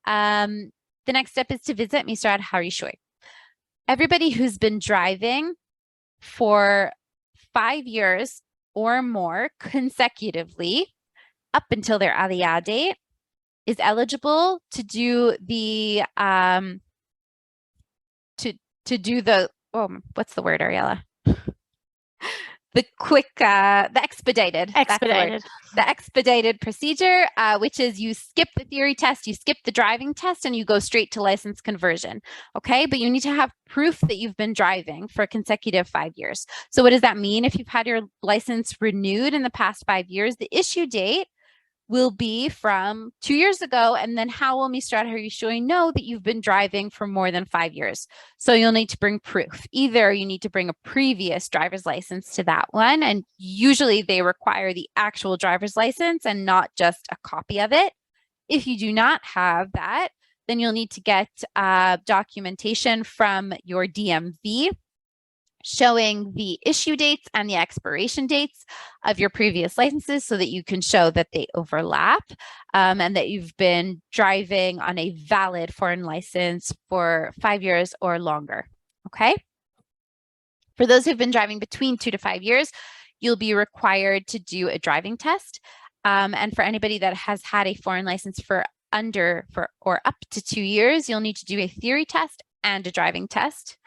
Speaker 1: The next step is to visit Misrad Harishoy. Everybody who's been driving for 5 years or more consecutively up until their Aliyah date is eligible to do the what's the word, Ariella? the expedited. that's the word.
Speaker 2: Expedited.
Speaker 1: The expedited procedure, which is you skip the theory test, you skip the driving test, and you go straight to license conversion. Okay, but you need to have proof that you've been driving for a consecutive 5 years. So what does that mean? If you've had your license renewed in the past 5 years, the issue date will be from 2 years ago. And then how will Misrad Harishoy know that you've been driving for more than 5 years? So you'll need to bring proof. Either you need to bring a previous driver's license to that one, and usually they require the actual driver's license and not just a copy of it. If you do not have that, then you'll need to get documentation from your DMV showing the issue dates and the expiration dates of your previous licenses so that you can show that they overlap and that you've been driving on a valid foreign license for 5 years or longer. Okay. For those who've been driving between 2 to 5 years, you'll be required to do a driving test. And for anybody that has had a foreign license for up to 2 years, you'll need to do a theory test and a driving test.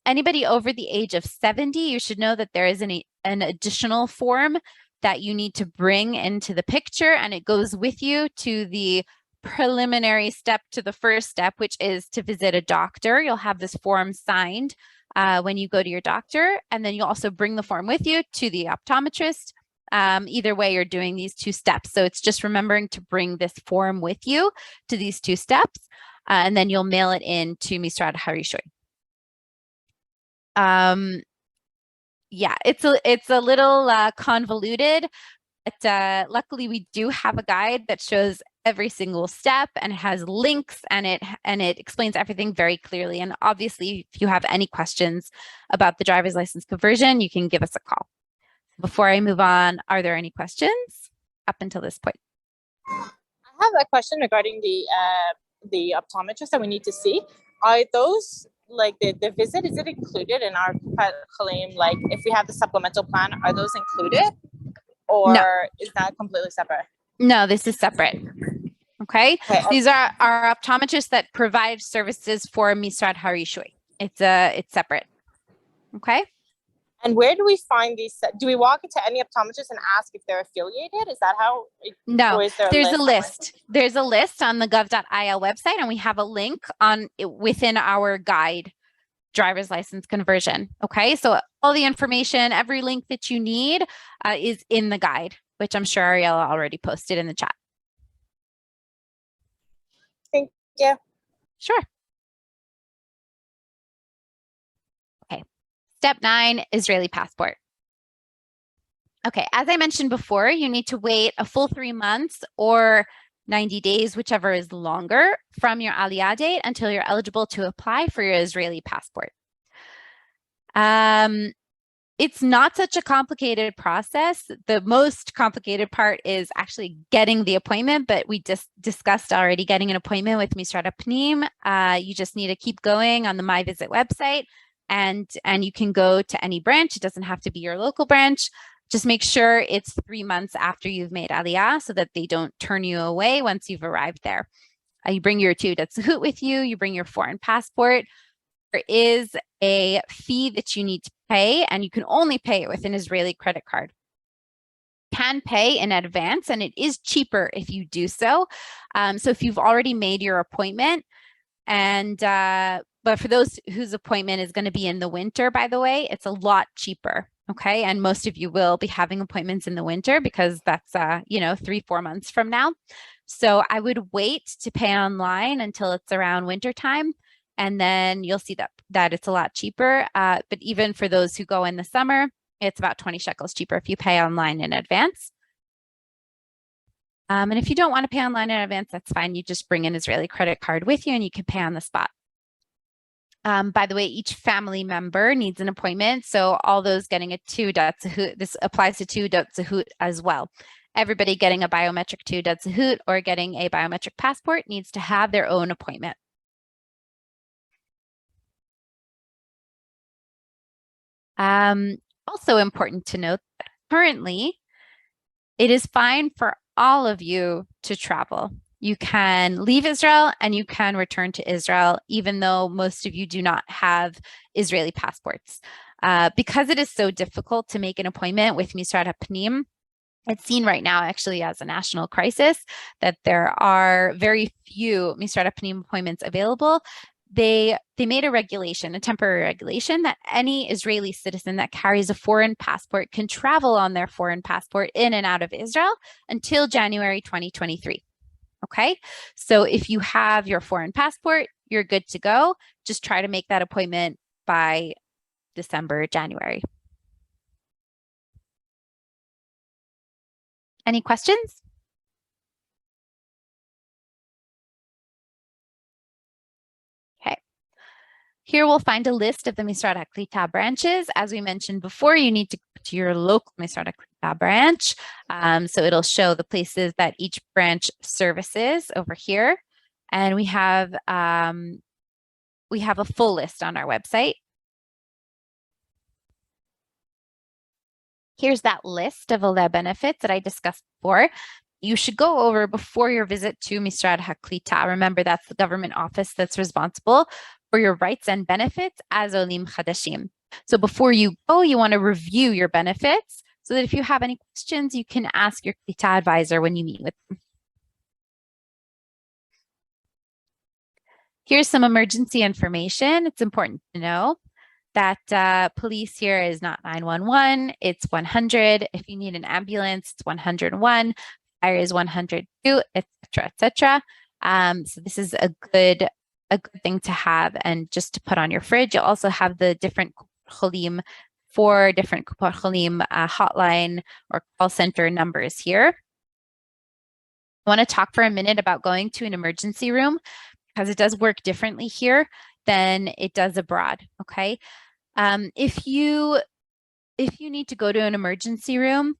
Speaker 1: Anybody over the age of 70, you should know that there is an additional form that you need to bring into the picture, and it goes with you to the preliminary step to the first step, which is to visit a doctor. You'll have this form signed when you go to your doctor, and then you'll also bring the form with you to the optometrist. Either way, you're doing these 2 steps. So it's just remembering to bring this form with you to these 2 steps, and then you'll mail it in to Misrad Harishoy. Yeah, it's a little convoluted, but luckily we do have a guide that shows every single step and has links, and it explains everything very clearly. And obviously, if you have any questions about the driver's license conversion, you can give us a call. Before I move on, are there any questions up until this point?
Speaker 8: I have a question regarding the optometrist that we need to see. Are those like the visit, is it included in our claim? Like if we have the supplemental plan, are those included, or
Speaker 1: No.
Speaker 8: is that completely separate?
Speaker 1: No, this is separate. Okay.
Speaker 8: Okay.
Speaker 1: These are our optometrists that provide services for Misrad Harishoy. It's separate. Okay.
Speaker 8: And where do we find these? Do we walk into any optometrist and ask if they're affiliated? Is that how?
Speaker 1: No, there's a
Speaker 8: somewhere?
Speaker 1: list. There's a list on the gov.il website, and we have a link within our guide, driver's license conversion. Okay, so all the information, every link that you need is in the guide, which I'm sure Ariella already posted in the chat.
Speaker 8: Thank you.
Speaker 1: Sure. Okay, step 9, Israeli passport. Okay, as I mentioned before, you need to wait a full 3 months or 90 days, whichever is longer, from your Aliyah date until you're eligible to apply for your Israeli passport. It's not such a complicated process. The most complicated part is actually getting the appointment, but we just discussed already getting an appointment with Misrad Apnim. You just need to keep going on the My Visit website, and you can go to any branch. It doesn't have to be your local branch. Just make sure it's 3 months after you've made Aliyah so that they don't turn you away once you've arrived there. You bring your Teudat Zehut with you. You bring your foreign passport. There is a fee that you need to pay, and you can only pay it with an Israeli credit card. You can pay in advance, and it is cheaper if you do so. So if you've already made your appointment, but for those whose appointment is going to be in the winter, by the way, it's a lot cheaper. Okay. And most of you will be having appointments in the winter because that's, 3-4 months from now. So I would wait to pay online until it's around winter time. And then you'll see that it's a lot cheaper. But even for those who go in the summer, it's about 20 shekels cheaper if you pay online in advance. And if you don't want to pay online in advance, that's fine. You just bring an Israeli credit card with you and you can pay on the spot. By the way, each family member needs an appointment. So all those getting a Teudat Zehut, this applies to Teudat Zehut as well. Everybody getting a biometric Teudat Zehut or getting a biometric passport needs to have their own appointment. Also important to note that currently it is fine for all of you to travel. You can leave Israel and you can return to Israel, even though most of you do not have Israeli passports. Because it is so difficult to make an appointment with Misrad HaPnim, it's seen right now actually as a national crisis that there are very few Misrad HaPnim appointments available. They made a regulation, a temporary regulation, that any Israeli citizen that carries a foreign passport can travel on their foreign passport in and out of Israel until January 2023. Okay, so if you have your foreign passport, you're good to go. Just try to make that appointment by December, January. Any questions? Okay. Here we'll find a list of the Misrad HaKlita branches. As we mentioned before, you need to go to your local Misrad HaKlita branch. So it'll show the places that each branch services over here. And we have a full list on our website. Here's that list of Aliyah benefits that I discussed before. You should go over before your visit to Misrad HaKlita. Remember, that's the government office that's responsible for your rights and benefits as Olim Chadashim. So before you go, you want to review your benefits so that if you have any questions, you can ask your Klita advisor when you meet with them. Here's some emergency information. It's important to know that police here is not 911, it's 100. If you need an ambulance, it's 101. Fire is 102, etc., etc. So this is a good thing to have and just to put on your fridge. You'll also have the different cholim, 4 different cholim hotline or call center numbers here. I want to talk for a minute about going to an emergency room because it does work differently here than it does abroad. Okay. If you need to go to an emergency room,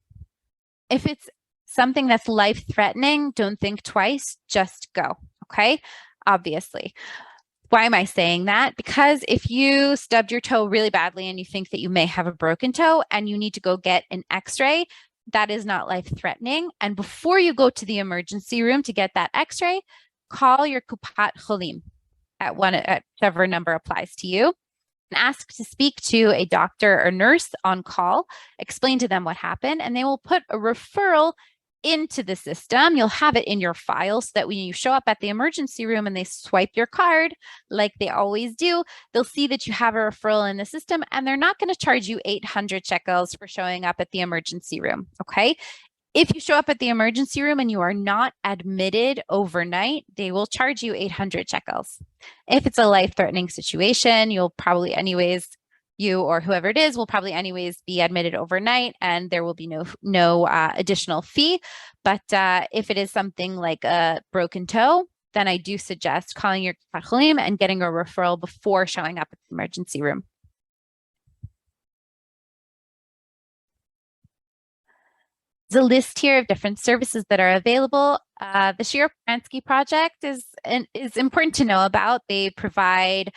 Speaker 1: if it's something that's life-threatening, don't think twice, just go, okay? Obviously. Why am I saying that? Because if you stubbed your toe really badly and you think that you may have a broken toe and you need to go get an x-ray, that is not life-threatening. And before you go to the emergency room to get that x-ray, call your Kupat Cholim at whichever number applies to you. And ask to speak to a doctor or nurse on call, explain to them what happened, and they will put a referral into the system. You'll have it in your file so that when you show up at the emergency room and they swipe your card, like they always do, they'll see that you have a referral in the system and they're not going to charge you 800 shekels for showing up at the emergency room, okay? If you show up at the emergency room and you are not admitted overnight, they will charge you 800 shekels. If it's a life-threatening situation, you'll probably anyways, you or whoever it is will probably anyways be admitted overnight and there will be no additional fee. But if it is something like a broken toe, then I do suggest calling your cholim and getting a referral before showing up at the emergency room. There's a list here of different services that are available. The Shira Pransky project is important to know about. They provide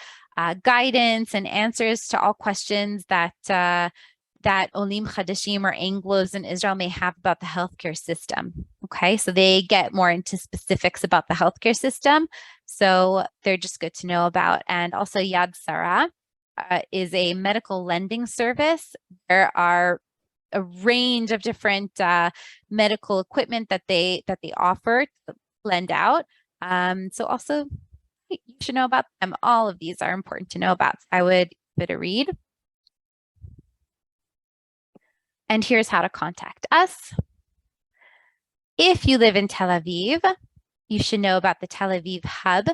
Speaker 1: guidance and answers to all questions that Olim Chadashim or Anglos in Israel may have about the healthcare system. Okay, so they get more into specifics about the healthcare system. So they're just good to know about. And also Yad Sarah is a medical lending service. There are a range of different medical equipment that they offer to lend out. So also you should know about them. All of these are important to know about. I would give it a read. And here's how to contact us. If you live in Tel Aviv, you should know about the Tel Aviv Hub.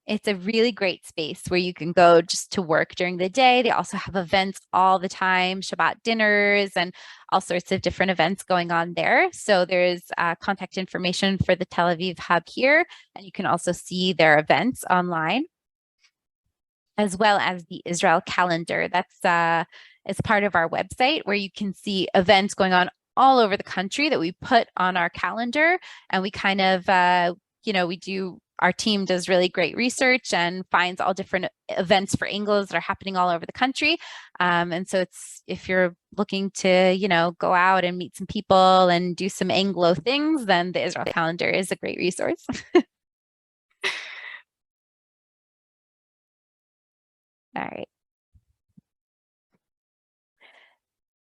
Speaker 1: It's a really great space where you can go just to work during the day. They also have events all the time, Shabbat dinners and all sorts of different events going on there. So there's contact information for the Tel Aviv Hub here, and you can also see their events online, as well as the Israel calendar. That's as part of our website where you can see events going on all over the country that we put on our calendar, and we kind of, our team does really great research and finds all different events for Anglos that are happening all over the country. And so if you're looking to, go out and meet some people and do some Anglo things, then the Israel calendar is a great resource. All right.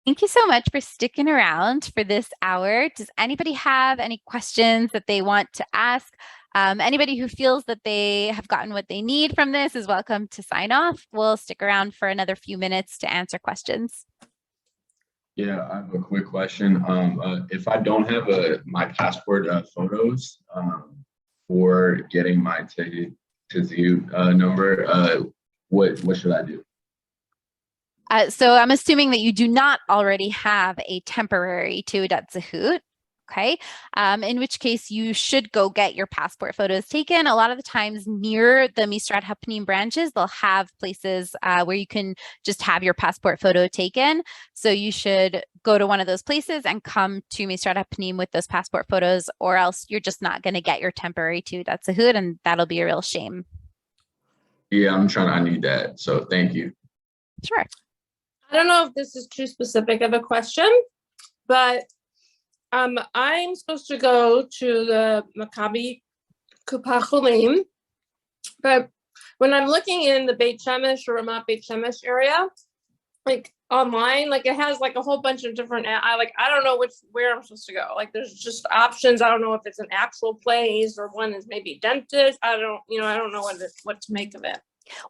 Speaker 1: Thank you so much for sticking around for this hour. Does anybody have any questions that they want to ask? Anybody who feels that they have gotten what they need from this is welcome to sign off. We'll stick around for another few minutes to answer questions.
Speaker 9: Yeah, I have a quick question. If I don't have my passport photos for getting my Tazoo number, what should I do?
Speaker 1: So I'm assuming that you do not already have a temporary Teudat Zehut, okay? In which case you should go get your passport photos taken. A lot of the times near the Misrad Hapnim branches, they'll have places where you can just have your passport photo taken. So you should go to one of those places and come to Misrad Hapnim with those passport photos, or else you're just not going to get your temporary Teudat Zehut, and that'll be a real shame.
Speaker 9: Yeah, I need that. So thank you.
Speaker 1: Sure.
Speaker 4: I don't know if this is too specific of a question, but I'm supposed to go to the Maccabi Kupa Cholim, but when I'm looking in the Beit Shemesh or Ramat Beit Shemesh area, like online, like it has like a whole bunch of different, I don't know where I'm supposed to go. Like there's just options. I don't know if it's an actual place or one is maybe dentist. I don't know what to make of it.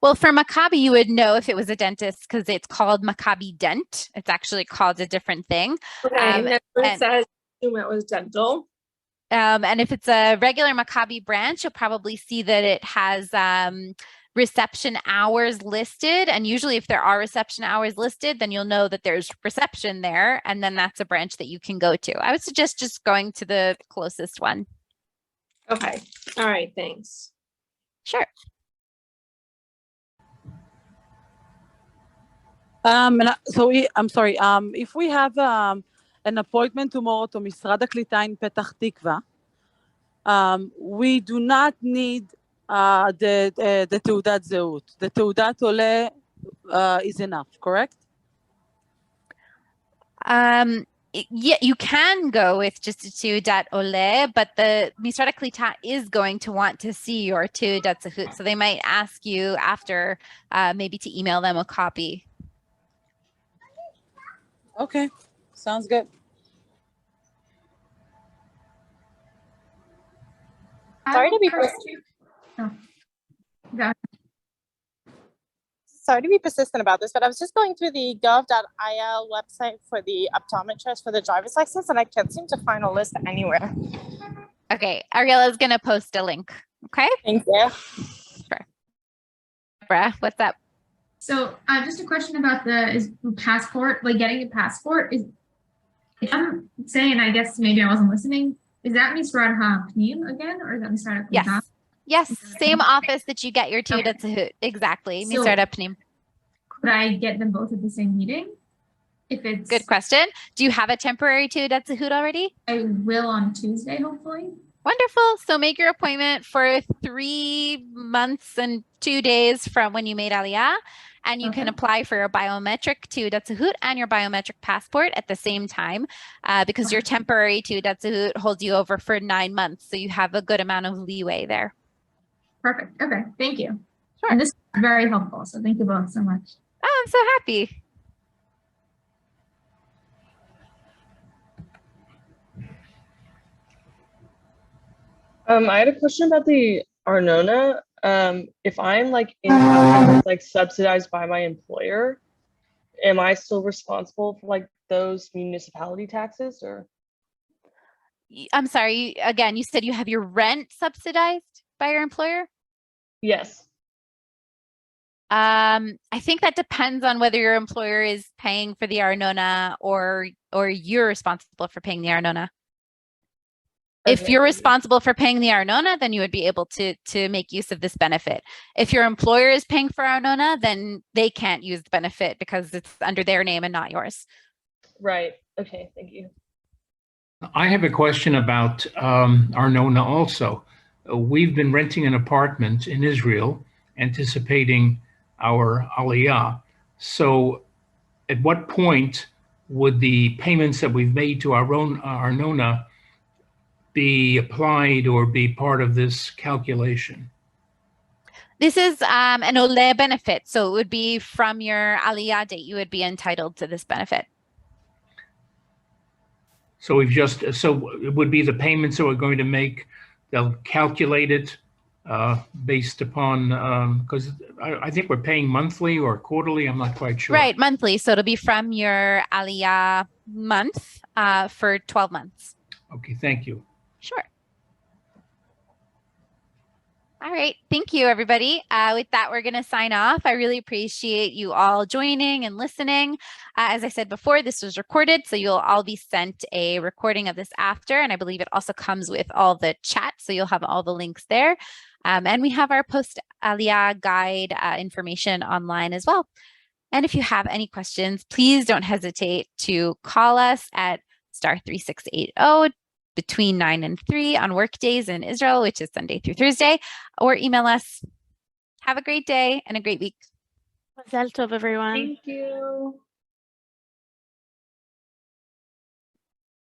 Speaker 1: Well, for Maccabi, you would know if it was a dentist because it's called Maccabi Dent. It's actually called a different thing.
Speaker 4: Okay, and it says it was dental.
Speaker 1: And if it's a regular Maccabi branch, you'll probably see that it has reception hours listed. And usually if there are reception hours listed, then you'll know that there's reception there. And then that's a branch that you can go to. I would suggest just going to the closest one.
Speaker 4: Okay. All right. Thanks.
Speaker 1: Sure.
Speaker 7: I'm sorry. If we have an appointment tomorrow to Misrad HaKlita in Petach Tikva, we do not need the Teudat Zehut. The Teudat Ole is enough, correct?
Speaker 1: Yeah, you can go with just a Teudat Ole, but the Misrad HaKlita is going to want to see your Teudat Zehut. So they might ask you after maybe to email them a copy.
Speaker 7: Okay, sounds good.
Speaker 8: Sorry to be sorry to be persistent about this, but I was just going through the gov.il website for the optometrist for the driver's license, and I can't seem to find a list anywhere.
Speaker 1: Okay, Ariella is going to post a link. Okay.
Speaker 8: Thank you.
Speaker 1: Sure. Deborah, what's up?
Speaker 10: So just a question about the passport, like getting a passport. If I'm saying, I guess maybe I wasn't listening, is that Misrad HaPnim again, or is that Misrad HaKlita?
Speaker 1: Yes, same office that you get your Teudat Zehut. Exactly,
Speaker 10: So,
Speaker 1: Misrad HaPnim.
Speaker 10: Could I get them both at the same meeting? If it's
Speaker 1: Good question. Do you have a temporary Teudat Zehut already?
Speaker 10: I will on Tuesday, hopefully.
Speaker 1: Wonderful. So make your appointment for 3 months and 2 days from when you made Aliyah, and you can apply for your biometric Teudat Zehut and your biometric passport at the same time, because your temporary Teudat Zehut holds you over for 9 months, so you have a good amount of leeway there.
Speaker 10: Perfect. Okay, thank you.
Speaker 1: Sure.
Speaker 10: And this is very helpful, so thank you both so much.
Speaker 1: Oh, I'm so happy.
Speaker 6: I had a question about the Arnona. If I'm like in like subsidized by my employer, am I still responsible for like those municipality taxes, or?
Speaker 1: I'm sorry, again, you said you have your rent subsidized by your employer?
Speaker 6: Yes.
Speaker 1: I think that depends on whether your employer is paying for the Arnona or you're responsible for paying the Arnona. If
Speaker 6: Okay.
Speaker 1: you're responsible for paying the Arnona, then you would be able to make use of this benefit. If your employer is paying for Arnona, then they can't use the benefit because it's under their name and not yours.
Speaker 6: Right. Okay. Thank you.
Speaker 11: I have a question about Arnona also. We've been renting an apartment in Israel, anticipating our Aliyah. So at what point would the payments that we've made to our own Arnona be applied or be part of this calculation?
Speaker 1: This is an Ole benefit. So it would be from your Aliyah date, you would be entitled to this benefit.
Speaker 11: So we've just, so it would be the payments that we're going to make, they'll calculate it based upon, because I think we're paying monthly or quarterly, I'm not quite sure.
Speaker 1: Right, monthly. So it'll be from your Aliyah month for 12 months.
Speaker 11: Okay, thank you.
Speaker 1: Sure. All right. Thank you, everybody. With that, we're going to sign off. I really appreciate you all joining and listening. As I said before, this was recorded, so you'll all be sent a recording of this after. And I believe it also comes with all the chat, so you'll have all the links there. And we have our post-Aliyah guide information online as well. And if you have any questions, please don't hesitate to call us at *3680 between 9 and 3 on work days in Israel, which is Sunday through Thursday, or email us. Have a great day and a great week.
Speaker 2: Mazel tov, everyone.
Speaker 6: Thank you.